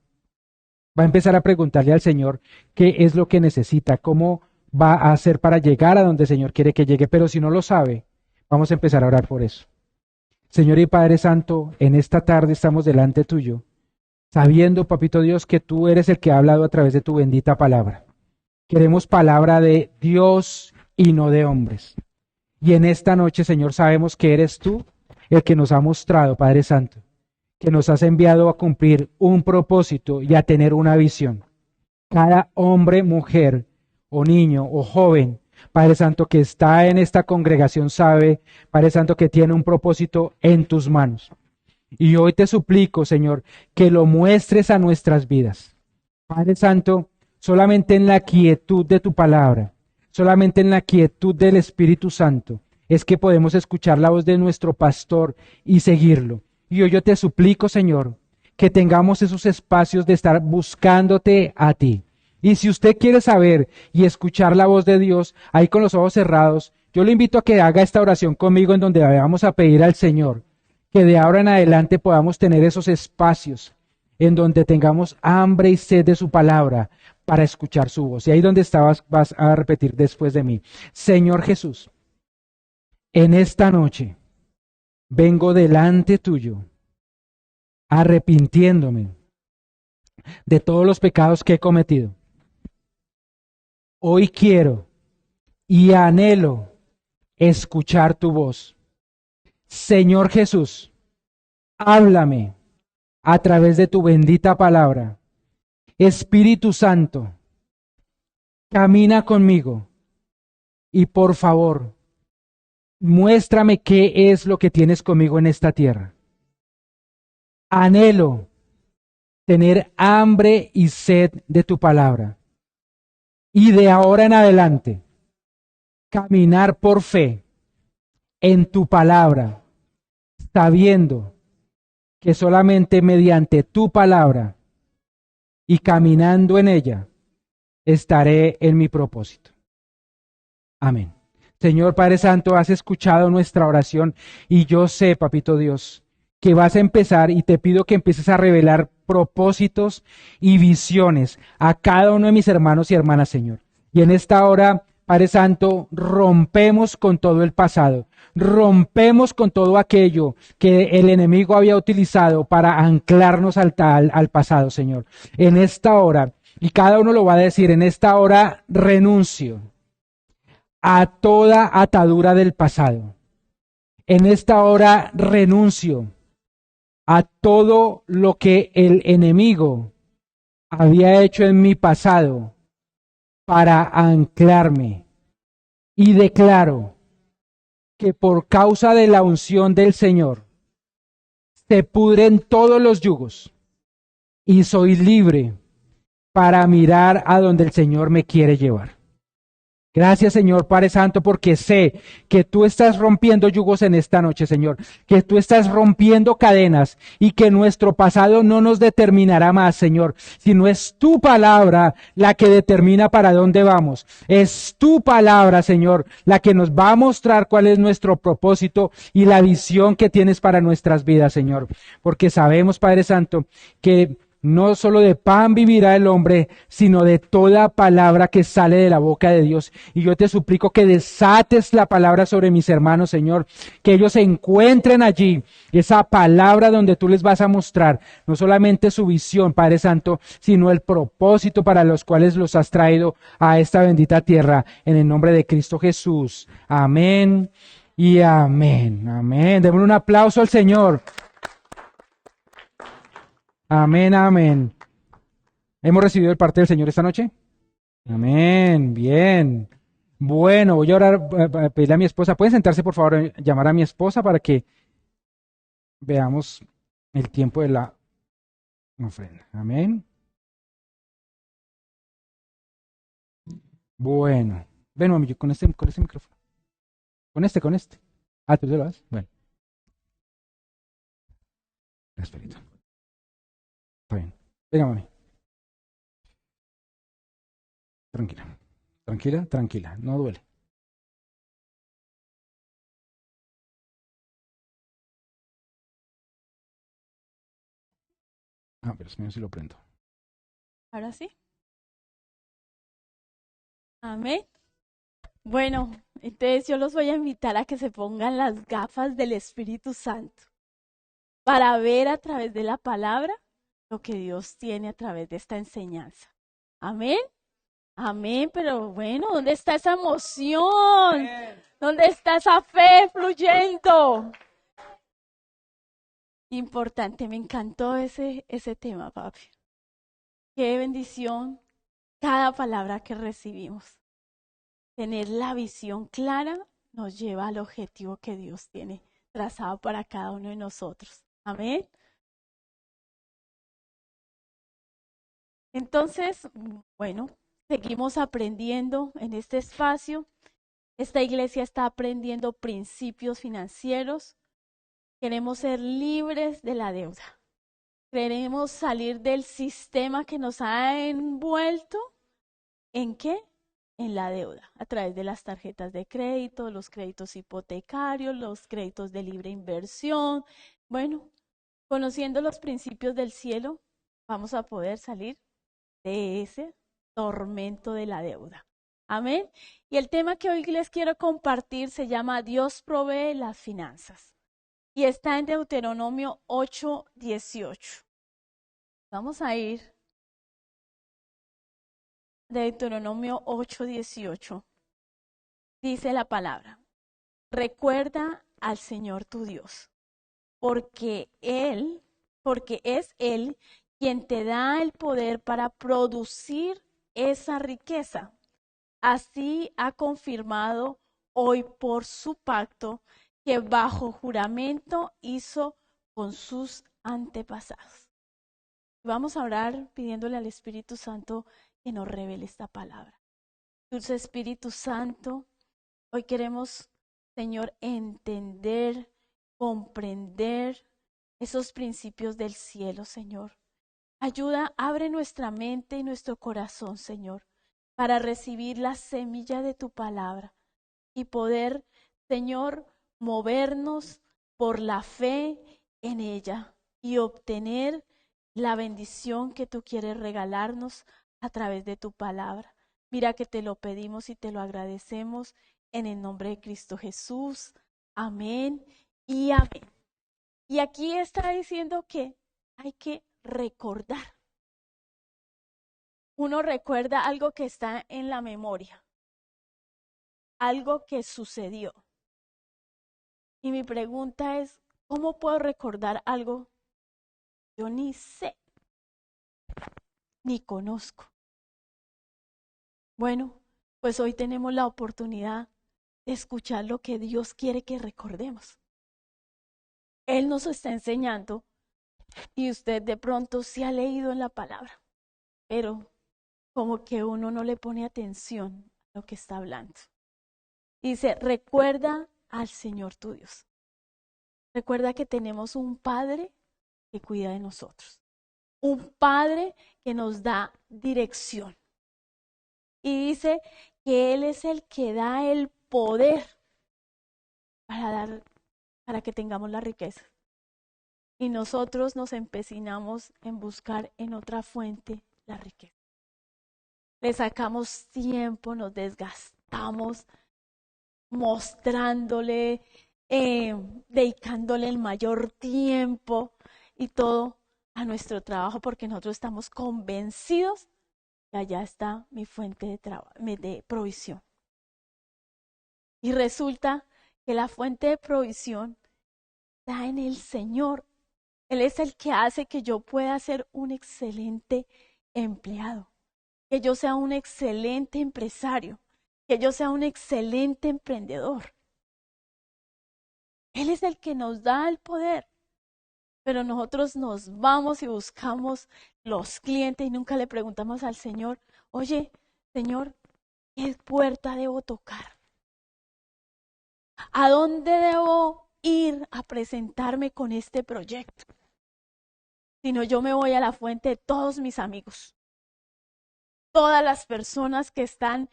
Va a empezar a preguntarle al Señor qué es lo que necesita, cómo va a hacer para llegar a donde el Señor quiere que llegue. Pero si no lo sabe, vamos a empezar a orar por eso. Señor y Padre Santo, en esta tarde estamos delante tuyo, sabiendo, Papito Dios, que tú eres el que ha hablado a través de tu bendita palabra. Queremos palabra de Dios y no de hombres. Y en esta noche, Señor, sabemos que eres tú el que nos ha mostrado, Padre Santo, que nos has enviado a cumplir un propósito y a tener una visión. Cada hombre, mujer, o niño, o joven, Padre Santo, que está en esta congregación sabe, Padre Santo, que tiene un propósito en tus manos. Y hoy te suplico, Señor, que lo muestres a nuestras vidas. Padre Santo, solamente en la quietud de tu palabra, solamente en la quietud del Espíritu Santo, es que podemos escuchar la voz de nuestro pastor y seguirlo. Y hoy yo te suplico, Señor, que tengamos esos espacios de estar buscándote a ti. Y si usted quiere saber y escuchar la voz de Dios, ahí con los ojos cerrados, yo le invito a que haga esta oración conmigo en donde vamos a pedir al Señor que de ahora en adelante podamos tener esos espacios en donde tengamos hambre y sed de su palabra para escuchar su voz. Y ahí donde estabas vas a repetir después de mí. Señor Jesús, en esta noche vengo delante tuyo, arrepintiéndome de todos los pecados que he cometido. Hoy quiero y anhelo escuchar tu voz. Señor Jesús, háblame a través de tu bendita palabra. Espíritu Santo, camina conmigo y por favor, muéstrame qué es lo que tienes conmigo en esta tierra. Anhelo tener hambre y sed de tu palabra. Y de ahora en adelante, caminar por fe en tu palabra, sabiendo que solamente mediante tu palabra y caminando en ella, estaré en mi propósito. Amén. Señor Padre Santo, has escuchado nuestra oración y yo sé, Papito Dios, que vas a empezar y te pido que empieces a revelar propósitos y visiones a cada uno de mis hermanos y hermanas, Señor. Y en esta hora, Padre Santo, rompemos con todo el pasado, rompemos con todo aquello que el enemigo había utilizado para anclarnos al pasado, Señor. En esta hora, y cada uno lo va a decir, en esta hora renuncio a toda atadura del pasado. En esta hora renuncio a todo lo que el enemigo había hecho en mi pasado para anclarme. Y declaro que por causa de la unción del Señor se pudren todos los yugos y soy libre para mirar a donde el Señor me quiere llevar. Gracias, Señor Padre Santo, porque sé que tú estás rompiendo yugos en esta noche, Señor, que tú estás rompiendo cadenas y que nuestro pasado no nos determinará más, Señor, sino es tu palabra la que determina para dónde vamos. Es tu palabra, Señor, la que nos va a mostrar cuál es nuestro propósito y la visión que tienes para nuestras vidas, Señor, porque sabemos, Padre Santo, que no solo de pan vivirá el hombre, sino de toda palabra que sale de la boca de Dios. Y yo te suplico que desates la palabra sobre mis hermanos, Señor, que ellos encuentren allí esa palabra donde tú les vas a mostrar no solamente su visión, Padre Santo, sino el propósito para los cuales los has traído a esta bendita tierra, en el nombre de Cristo Jesús. Amén y amén. Amén. Démosle un aplauso al Señor. Amén, amén. ¿Hemos recibido el parte del Señor esta noche? Amén, bien. Bueno, voy a orar, pedirle a mi esposa. ¿Pueden sentarse, por favor, llamar a mi esposa para que veamos el tiempo de la ofrenda? Amén. Bueno, ven, mami, con este micrófono. Con este. Ah, ¿tú te lo das? Bueno. Esperito. Está bien. Venga, mami. Tranquila. Tranquila, tranquila. No duele. Ah, pero es mío si lo prendo. Ahora sí. Amén. Bueno, entonces yo los voy a invitar a que se pongan las gafas del Espíritu Santo para ver a través de la palabra lo que Dios tiene a través de esta enseñanza. Amén. Amén, pero bueno, ¿dónde está esa emoción? ¿Dónde está esa fe fluyendo? Importante, me encantó ese tema, papi. Qué bendición cada palabra que recibimos. Tener la visión clara nos lleva al objetivo que Dios tiene trazado para cada uno de nosotros. Amén. Entonces, bueno, seguimos aprendiendo en este espacio. Esta iglesia está aprendiendo principios financieros. Queremos ser libres de la deuda. Queremos salir del sistema que nos ha envuelto. ¿En qué? En la deuda, a través de las tarjetas de crédito, los créditos hipotecarios, los créditos de libre inversión. Bueno, conociendo los principios del cielo, vamos a poder salir de ese tormento de la deuda. Amén. Y el tema que hoy les quiero compartir se llama Dios provee las finanzas. Y está en Deuteronomio 8:18. Vamos a ir. Deuteronomio 8:18. Dice la palabra: recuerda al Señor tu Dios, porque es Él quien te da el poder para producir esa riqueza. Así ha confirmado hoy por su pacto que bajo juramento hizo con sus antepasados. Vamos a orar pidiéndole al Espíritu Santo que nos revele esta palabra. Dulce Espíritu Santo, hoy queremos, Señor, entender, comprender esos principios del cielo, Señor. Ayuda, abre nuestra mente y nuestro corazón, Señor, para recibir la semilla de tu palabra y poder, Señor, movernos por la fe en ella y obtener la bendición que tú quieres regalarnos a través de tu palabra. Mira que te lo pedimos y te lo agradecemos en el nombre de Cristo Jesús. Amén y amén. Y aquí está diciendo que hay que recordar. Uno recuerda algo que está en la memoria, algo que sucedió. Y mi pregunta es, ¿cómo puedo recordar algo que yo ni sé, ni conozco? Bueno, pues hoy tenemos la oportunidad de escuchar lo que Dios quiere que recordemos. Él nos está enseñando y usted de pronto se ha leído en la palabra, pero como que uno no le pone atención a lo que está hablando. Dice, recuerda al Señor tu Dios. Recuerda que tenemos un Padre que cuida de nosotros. Un Padre que nos da dirección. Y dice que Él es el que da el poder para que tengamos la riqueza. Y nosotros nos empecinamos en buscar en otra fuente la riqueza. Le sacamos tiempo, nos desgastamos mostrándole, dedicándole el mayor tiempo y todo a nuestro trabajo porque nosotros estamos convencidos que allá está mi fuente de provisión. Y resulta que la fuente de provisión está en el Señor. Él es el que hace que yo pueda ser un excelente empleado, que yo sea un excelente empresario, que yo sea un excelente emprendedor. Él es el que nos da el poder, pero nosotros nos vamos y buscamos los clientes y nunca le preguntamos al Señor, oye, Señor, ¿qué puerta debo tocar? ¿A dónde debo ir a presentarme con este proyecto? Si no, yo me voy a la fuente de todos mis amigos. Todas las personas que están,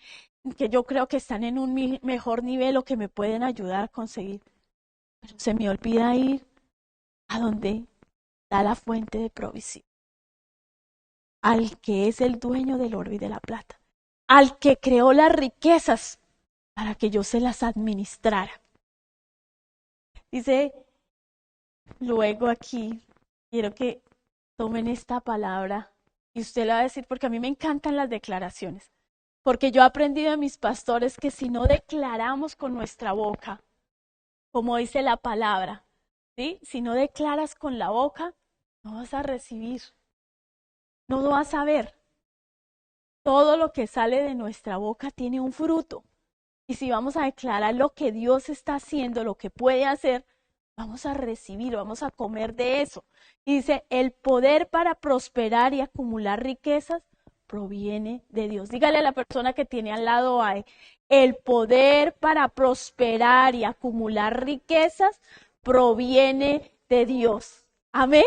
que yo creo que están en un mejor nivel o que me pueden ayudar a conseguir. Pero se me olvida ir a donde está la fuente de provisión. Al que es el dueño del oro y de la plata. Al que creó las riquezas para que yo se las administrara. Dice, luego aquí, quiero que tomen esta palabra y usted la va a decir, porque a mí me encantan las declaraciones. Porque yo he aprendido de mis pastores que si no declaramos con nuestra boca, como dice la palabra, ¿sí? Si no declaras con la boca, no vas a recibir, no vas a ver. Todo lo que sale de nuestra boca tiene un fruto. Y si vamos a declarar lo que Dios está haciendo, lo que puede hacer, vamos a recibir, vamos a comer de eso. Y dice, el poder para prosperar y acumular riquezas proviene de Dios. Dígale a la persona que tiene al lado ahí, el poder para prosperar y acumular riquezas proviene de Dios. Amén.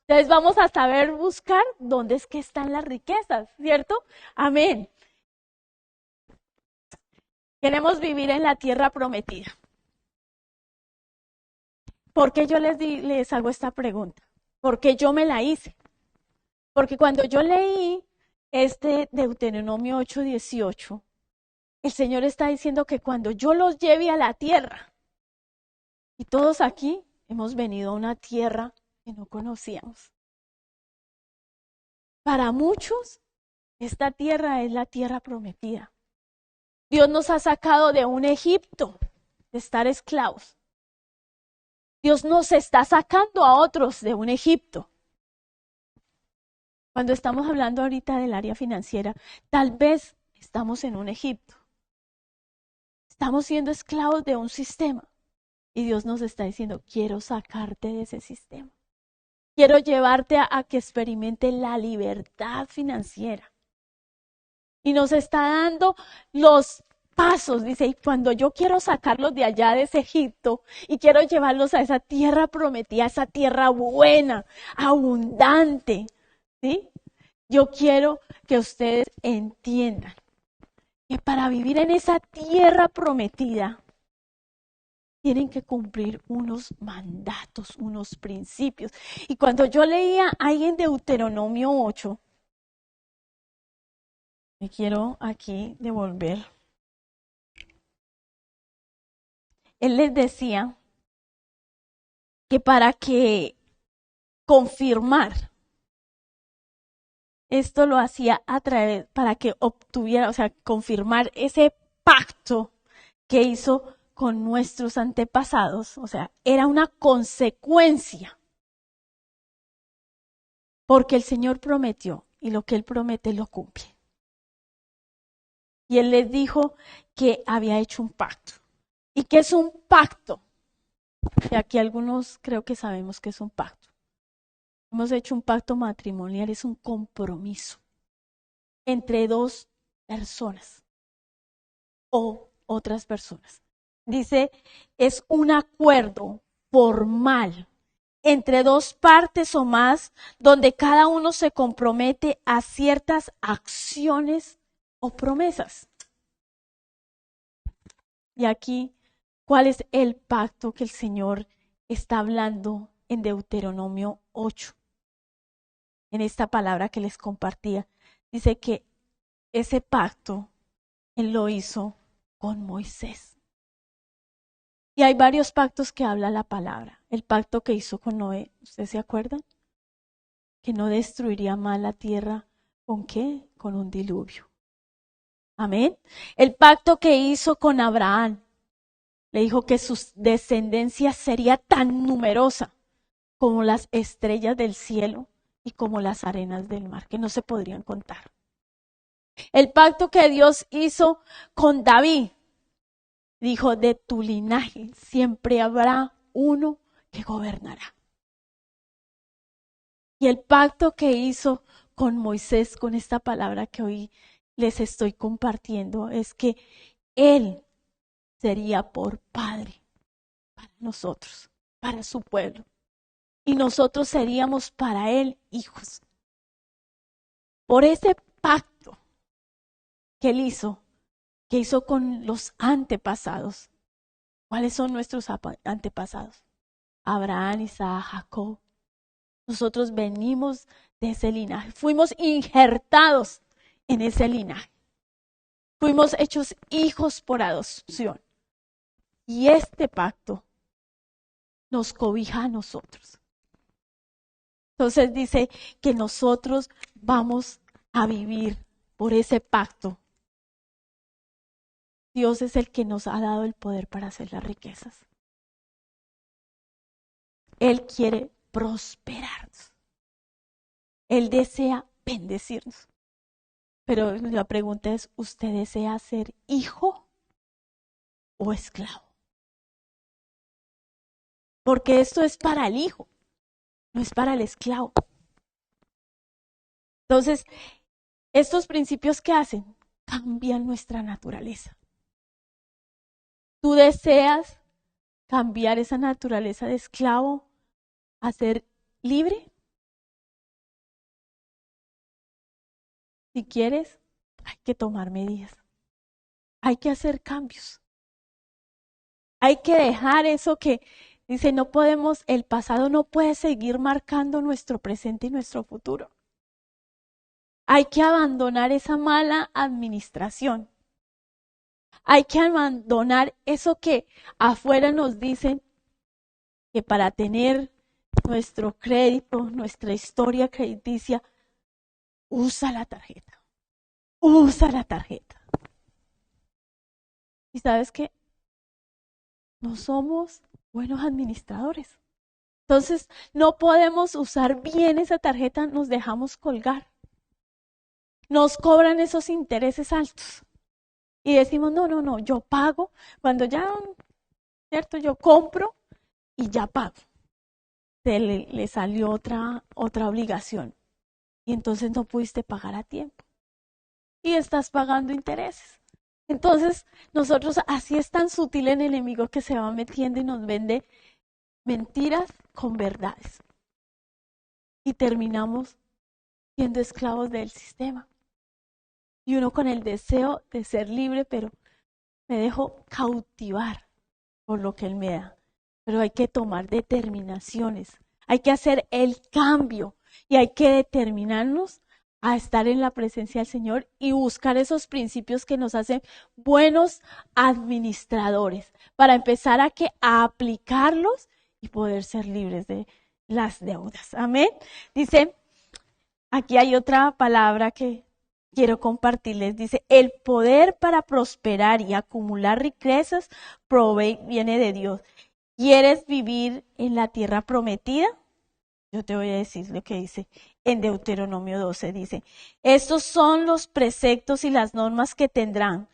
Entonces vamos a saber buscar dónde es que están las riquezas, ¿cierto? Amén. Queremos vivir en la tierra prometida. ¿Por qué yo les hago esta pregunta? Porque yo me la hice. Porque cuando yo leí este Deuteronomio 8:18, el Señor está diciendo que cuando yo los lleve a la tierra, y todos aquí hemos venido a una tierra que no conocíamos. Para muchos, esta tierra es la tierra prometida. Dios nos ha sacado de un Egipto, de estar esclavos. Dios nos está sacando a otros de un Egipto. Cuando estamos hablando ahorita del área financiera, tal vez estamos en un Egipto. Estamos siendo esclavos de un sistema. Y Dios nos está diciendo, quiero sacarte de ese sistema. Quiero llevarte a que experimente la libertad financiera. Y nos está dando los pasos, dice, y cuando yo quiero sacarlos de allá de ese Egipto y quiero llevarlos a esa tierra prometida, esa tierra buena, abundante, ¿sí? Yo quiero que ustedes entiendan que para vivir en esa tierra prometida tienen que cumplir unos mandatos, unos principios. Y cuando yo leía ahí en Deuteronomio 8, me quiero aquí devolver. Él les decía que para que confirmar, esto lo hacía a través, para que obtuviera, o sea, confirmar ese pacto que hizo con nuestros antepasados, o sea, era una consecuencia, porque el Señor prometió, y lo que Él promete lo cumple. Y Él les dijo que había hecho un pacto. ¿Y qué es un pacto? Y aquí algunos creo que sabemos que es un pacto. Hemos hecho un pacto matrimonial, es un compromiso entre dos personas o otras personas. Dice, es un acuerdo formal entre dos partes o más, donde cada uno se compromete a ciertas acciones o promesas. Y aquí, ¿cuál es el pacto que el Señor está hablando en Deuteronomio 8? En esta palabra que les compartía, dice que ese pacto Él lo hizo con Moisés. Y hay varios pactos que habla la palabra. El pacto que hizo con Noé, ¿ustedes se acuerdan? Que no destruiría más la tierra, ¿con qué? Con un diluvio. Amén. El pacto que hizo con Abraham, le dijo que su descendencia sería tan numerosa como las estrellas del cielo y como las arenas del mar, que no se podrían contar. El pacto que Dios hizo con David, dijo, de tu linaje siempre habrá uno que gobernará. Y el pacto que hizo con Moisés, con esta palabra que hoy les estoy compartiendo, es que Él sería por padre para nosotros, para su pueblo. Y nosotros seríamos para Él hijos. Por ese pacto que Él hizo, que hizo con los antepasados. ¿Cuáles son nuestros antepasados? Abraham, Isaac, Jacob. Nosotros venimos de ese linaje. Fuimos injertados en ese linaje. Fuimos hechos hijos por adopción. Y este pacto nos cobija a nosotros. Entonces dice que nosotros vamos a vivir por ese pacto. Dios es el que nos ha dado el poder para hacer las riquezas. Él quiere prosperarnos. Él desea bendecirnos. Pero la pregunta es, ¿usted desea ser hijo o esclavo? Porque esto es para el hijo, no es para el esclavo. Entonces, estos principios que hacen cambian nuestra naturaleza. ¿Tú deseas cambiar esa naturaleza de esclavo a ser libre? Si quieres, hay que tomar medidas. Hay que hacer cambios. Hay que dejar eso que dice, no podemos, el pasado no puede seguir marcando nuestro presente y nuestro futuro. Hay que abandonar esa mala administración. Hay que abandonar eso que afuera nos dicen que para tener nuestro crédito, nuestra historia crediticia, usa la tarjeta. Usa la tarjeta. ¿Y sabes qué? No somos buenos administradores. Entonces, no podemos usar bien esa tarjeta, nos dejamos colgar. Nos cobran esos intereses altos. Y decimos, no, yo pago. Cuando ya, ¿cierto? Yo compro y ya pago. Le salió otra obligación. Y entonces no pudiste pagar a tiempo. Y estás pagando intereses. Entonces, nosotros, así es tan sutil el enemigo que se va metiendo y nos vende mentiras con verdades. Y terminamos siendo esclavos del sistema. Y uno con el deseo de ser libre, pero me dejo cautivar por lo que Él me da. Pero hay que tomar determinaciones, hay que hacer el cambio y hay que determinarnos a estar en la presencia del Señor y buscar esos principios que nos hacen buenos administradores para empezar a aplicarlos y poder ser libres de las deudas. Amén. Dice, aquí hay otra palabra que quiero compartirles. Dice, el poder para prosperar y acumular riquezas viene de Dios. ¿Quieres vivir en la tierra prometida? Yo te voy a decir lo que dice en Deuteronomio 12. Dice, estos son los preceptos y las normas que tendrán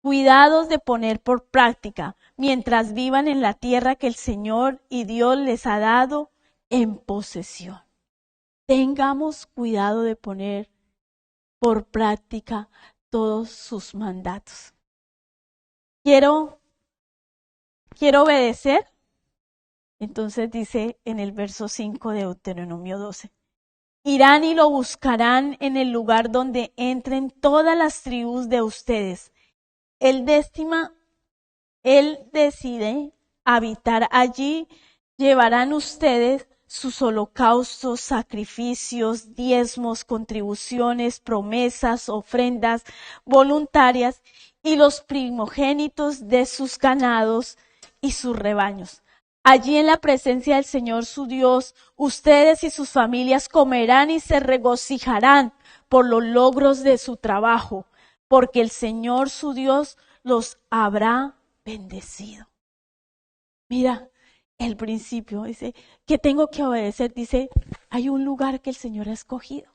cuidados de poner por práctica mientras vivan en la tierra que el Señor y Dios les ha dado en posesión. Tengamos cuidado de poner por práctica todos sus mandatos. Quiero obedecer. Entonces dice en el verso 5 de Deuteronomio 12, irán y lo buscarán en el lugar donde entren todas las tribus de ustedes. Él decide habitar allí, llevarán ustedes sus holocaustos, sacrificios, diezmos, contribuciones, promesas, ofrendas voluntarias y los primogénitos de sus ganados y sus rebaños. Allí en la presencia del Señor su Dios, ustedes y sus familias comerán y se regocijarán por los logros de su trabajo, porque el Señor su Dios los habrá bendecido. Mira, el principio dice que tengo que obedecer. Dice, hay un lugar que el Señor ha escogido.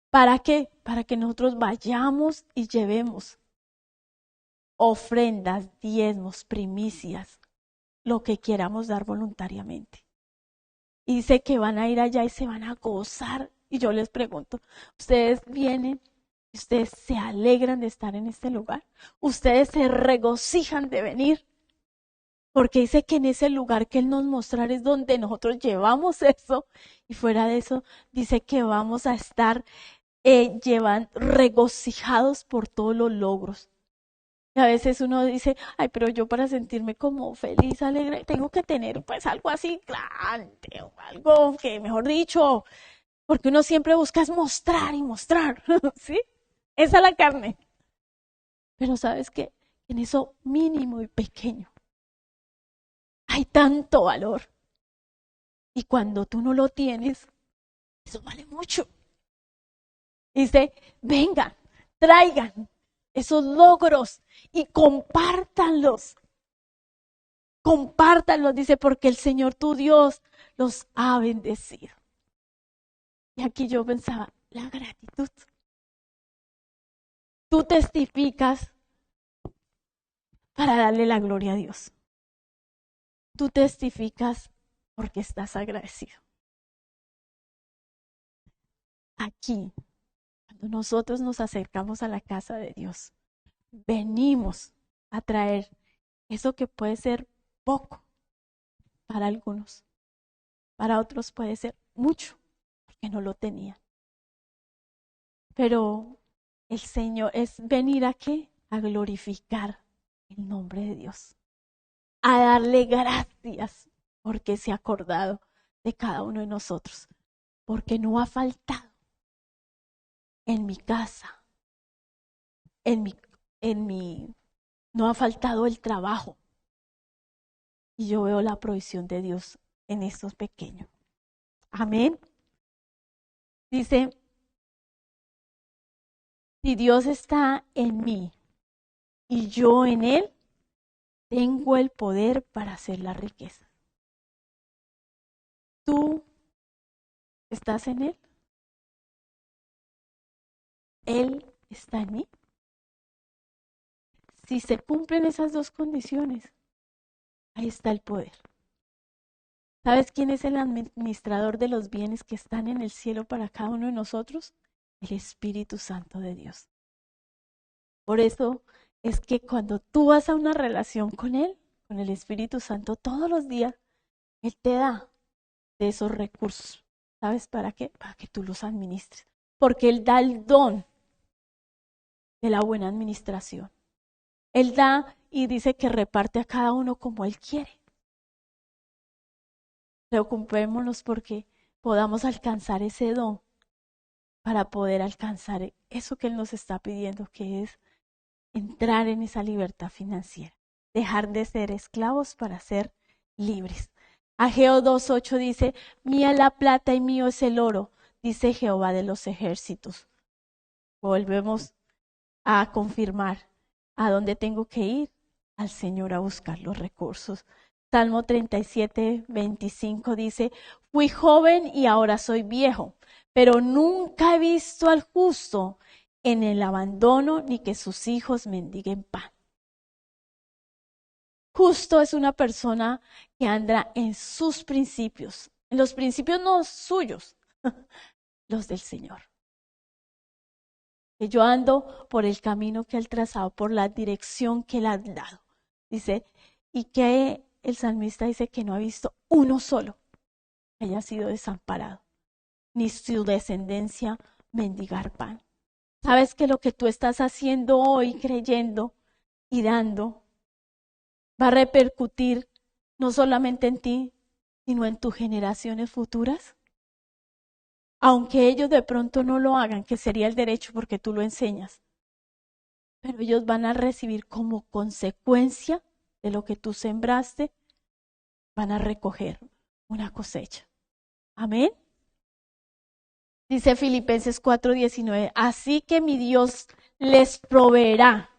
¿Para qué? Para que nosotros vayamos y llevemos ofrendas, diezmos, primicias, lo que queramos dar voluntariamente. Y dice que van a ir allá y se van a gozar. Y yo les pregunto, ¿ustedes vienen? ¿Ustedes se alegran de estar en este lugar? ¿Ustedes se regocijan de venir? Porque dice que en ese lugar que Él nos mostrará es donde nosotros llevamos eso. Y fuera de eso, dice que vamos a estar regocijados por todos los logros. Y a veces uno dice, ay, pero yo para sentirme como feliz, alegre, tengo que tener pues algo así grande, o algo que, mejor dicho, porque uno siempre busca es mostrar y mostrar, ¿sí? Esa es la carne. Pero ¿sabes qué? En eso mínimo y pequeño hay tanto valor. Y cuando tú no lo tienes, eso vale mucho. Dice, vengan, traigan esos logros y compártanlos. Compártanlos, dice, porque el Señor tu Dios los ha bendecido. Y aquí yo pensaba, la gratitud. Tú testificas para darle la gloria a Dios. Tú testificas porque estás agradecido. Aquí, cuando nosotros nos acercamos a la casa de Dios, venimos a traer eso que puede ser poco para algunos, para otros puede ser mucho, porque no lo tenían. Pero el Señor es venir a ¿qué? A glorificar el nombre de Dios, a darle gracias porque se ha acordado de cada uno de nosotros, porque no ha faltado en mi casa, no ha faltado el trabajo. Y yo veo la provisión de Dios en estos pequeños. Amén. Dice, si Dios está en mí y yo en Él, tengo el poder para hacer la riqueza. ¿Tú estás en Él? ¿Él está en mí? Si se cumplen esas dos condiciones, ahí está el poder. ¿Sabes quién es el administrador de los bienes que están en el cielo para cada uno de nosotros? El Espíritu Santo de Dios. Por eso es que cuando tú vas a una relación con Él, con el Espíritu Santo, todos los días, Él te da de esos recursos. ¿Sabes para qué? Para que tú los administres. Porque Él da el don de la buena administración. Él da y dice que reparte a cada uno como Él quiere. Preocupémonos porque podamos alcanzar ese don para poder alcanzar eso que Él nos está pidiendo, que es entrar en esa libertad financiera, dejar de ser esclavos para ser libres. Ageo 2:8 dice, mía es la plata y mío es el oro, dice Jehová de los ejércitos. Volvemos a confirmar a dónde tengo que ir, al Señor a buscar los recursos. Salmo 37:25 dice, fui joven y ahora soy viejo, pero nunca he visto al justo en el abandono ni que sus hijos mendiguen pan. Justo es una persona que anda en sus principios, en los principios no suyos, los del Señor. Que yo ando por el camino que Él trazado, por la dirección que Él ha dado. Dice, y que el salmista dice que no ha visto uno solo que haya sido desamparado, ni su descendencia mendigar pan. Sabes que lo que tú estás haciendo hoy, creyendo y dando, va a repercutir no solamente en ti, sino en tus generaciones futuras. Aunque ellos de pronto no lo hagan, que sería el derecho porque tú lo enseñas, pero ellos van a recibir como consecuencia de lo que tú sembraste, van a recoger una cosecha. Amén. Dice Filipenses 4:19, así que mi Dios les proveerá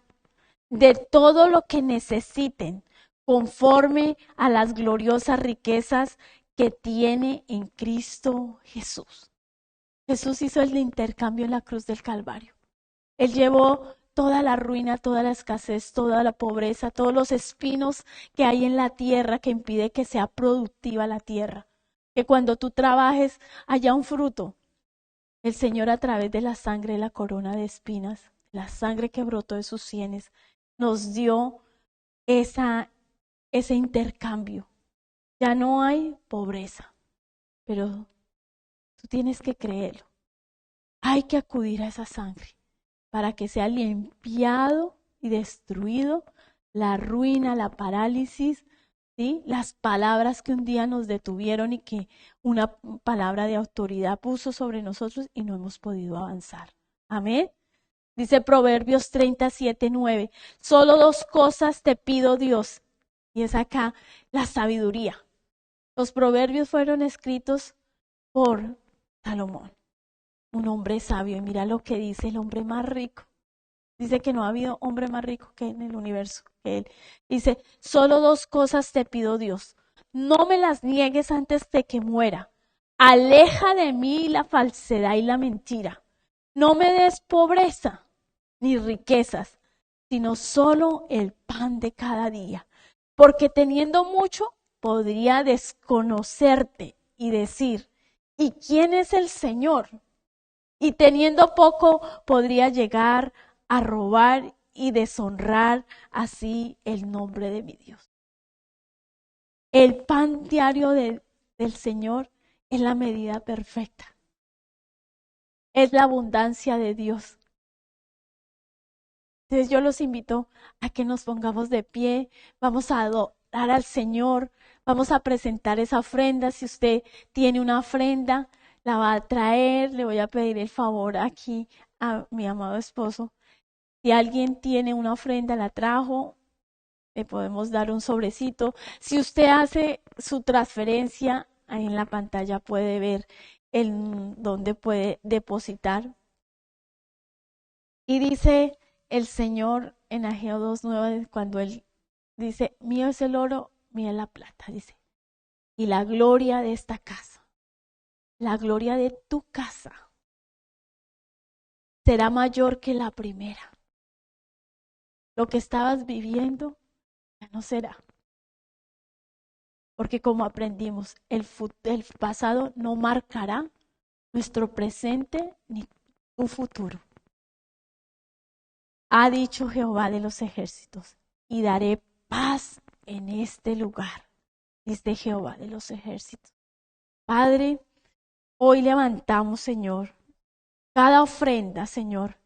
de todo lo que necesiten conforme a las gloriosas riquezas que tiene en Cristo Jesús. Jesús hizo el intercambio en la cruz del Calvario. Él llevó toda la ruina, toda la escasez, toda la pobreza, todos los espinos que hay en la tierra que impide que sea productiva la tierra. Que cuando tú trabajes haya un fruto. El Señor a través de la sangre, la corona de espinas, la sangre que brotó de sus sienes, nos dio ese intercambio. Ya no hay pobreza, pero tú tienes que creerlo. Hay que acudir a esa sangre para que sea limpiado y destruido la ruina, la parálisis, ¿sí? Las palabras que un día nos detuvieron y que una palabra de autoridad puso sobre nosotros y no hemos podido avanzar. Amén. Dice Proverbios 37:9, solo dos cosas te pido, Dios, y es acá la sabiduría. Los proverbios fueron escritos por Salomón, un hombre sabio, y mira lo que dice el hombre más rico. Dice que no ha habido hombre más rico que en el universo que él. Dice, solo dos cosas te pido, Dios, no me las niegues antes de que muera. Aleja de mí la falsedad y la mentira. No me des pobreza ni riquezas, sino solo el pan de cada día. Porque teniendo mucho, podría desconocerte y decir, ¿y quién es el Señor? Y teniendo poco, podría llegar a robar y deshonrar así el nombre de mi Dios. El pan diario del Señor es la medida perfecta. Es la abundancia de Dios. Entonces yo los invito a que nos pongamos de pie, vamos a adorar al Señor, vamos a presentar esa ofrenda. Si usted tiene una ofrenda, la va a traer, le voy a pedir el favor aquí a mi amado esposo. Si alguien tiene una ofrenda, la trajo, le podemos dar un sobrecito. Si usted hace su transferencia, ahí en la pantalla puede ver dónde puede depositar. Y dice el Señor en Ageo 2:9, cuando Él dice, mío es el oro, mía es la plata, dice. Y la gloria de esta casa, la gloria de tu casa, será mayor que la primera. Lo que estabas viviendo ya no será. Porque como aprendimos, el pasado no marcará nuestro presente ni tu futuro. Ha dicho Jehová de los ejércitos, y daré paz en este lugar, dice Jehová de los ejércitos. Padre, hoy levantamos, Señor, cada ofrenda, Señor,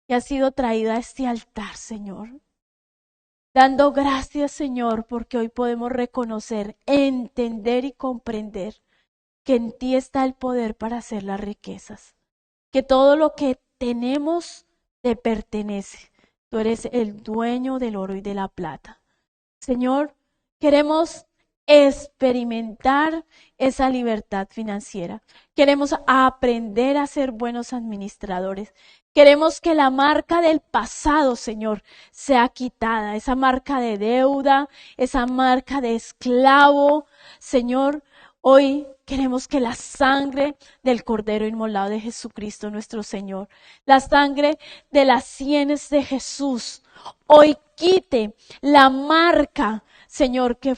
que ha sido traída a este altar, Señor. dando gracias, Señor, porque hoy podemos reconocer, entender y comprender que en ti está el poder para hacer las riquezas, que todo lo que tenemos te pertenece. Tú eres el dueño del oro y de la plata. Señor, queremos experimentar esa libertad financiera. Queremos aprender a ser buenos administradores. Queremos que la marca del pasado, Señor, sea quitada. Esa marca de deuda, esa marca de esclavo. Señor, hoy queremos que la sangre del Cordero Inmolado de Jesucristo nuestro Señor, la sangre de las sienes de Jesús, hoy quite la marca, Señor, que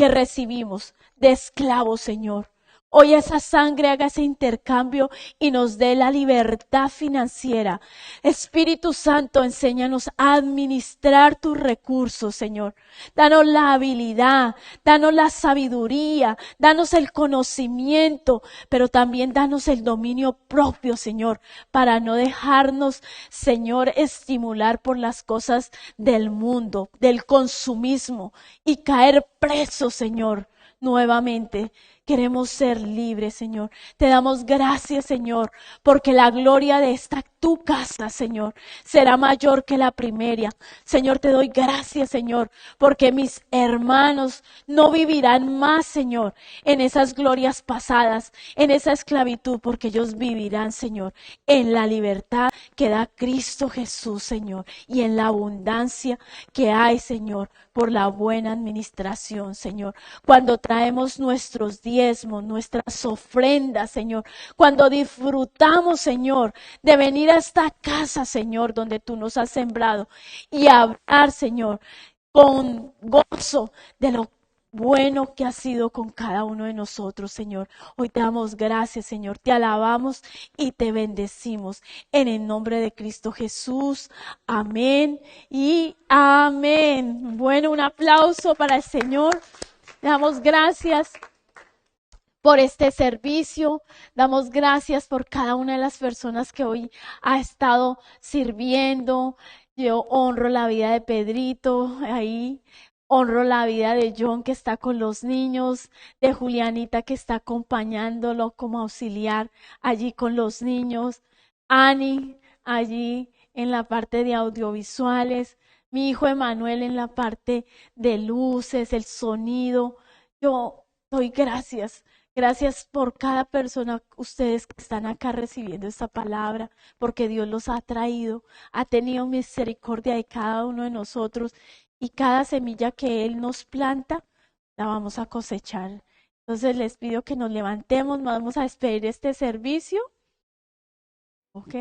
recibimos de esclavos, Señor. Hoy esa sangre haga ese intercambio y nos dé la libertad financiera. Espíritu Santo, enséñanos a administrar tus recursos, Señor. Danos la habilidad, danos la sabiduría, danos el conocimiento, pero también danos el dominio propio, Señor, para no dejarnos, Señor, estimular por las cosas del mundo, del consumismo y caer presos, Señor. Nuevamente queremos ser libres, Señor. Te damos gracias, Señor, porque la gloria de esta tu casa, Señor, será mayor que la primera. Señor, te doy gracias, Señor, porque mis hermanos no vivirán más, Señor, en esas glorias pasadas, en esa esclavitud, porque ellos vivirán, Señor, en la libertad que da Cristo Jesús, Señor, y en la abundancia que hay, Señor, por la buena administración, Señor. Cuando traemos nuestros diezmos, nuestras ofrendas, Señor, cuando disfrutamos, Señor, de venir a esta casa, Señor, donde tú nos has sembrado y hablar, Señor, con gozo de lo bueno que has sido con cada uno de nosotros, Señor. Hoy te damos gracias, Señor, te alabamos y te bendecimos en el nombre de Cristo Jesús. Amén y amén. Bueno, un aplauso para el Señor. Le damos gracias por este servicio, damos gracias por cada una de las personas que hoy ha estado sirviendo. Yo honro la vida de Pedrito ahí, honro la vida de John que está con los niños, de Julianita que está acompañándolo como auxiliar allí con los niños, Ani allí en la parte de audiovisuales, mi hijo Emanuel en la parte de luces, el sonido. Yo doy gracias. Gracias por cada persona, ustedes que están acá recibiendo esta palabra, porque Dios los ha traído, ha tenido misericordia de cada uno de nosotros y cada semilla que Él nos planta, la vamos a cosechar. Entonces les pido que nos levantemos, vamos a despedir este servicio. ¿Ok?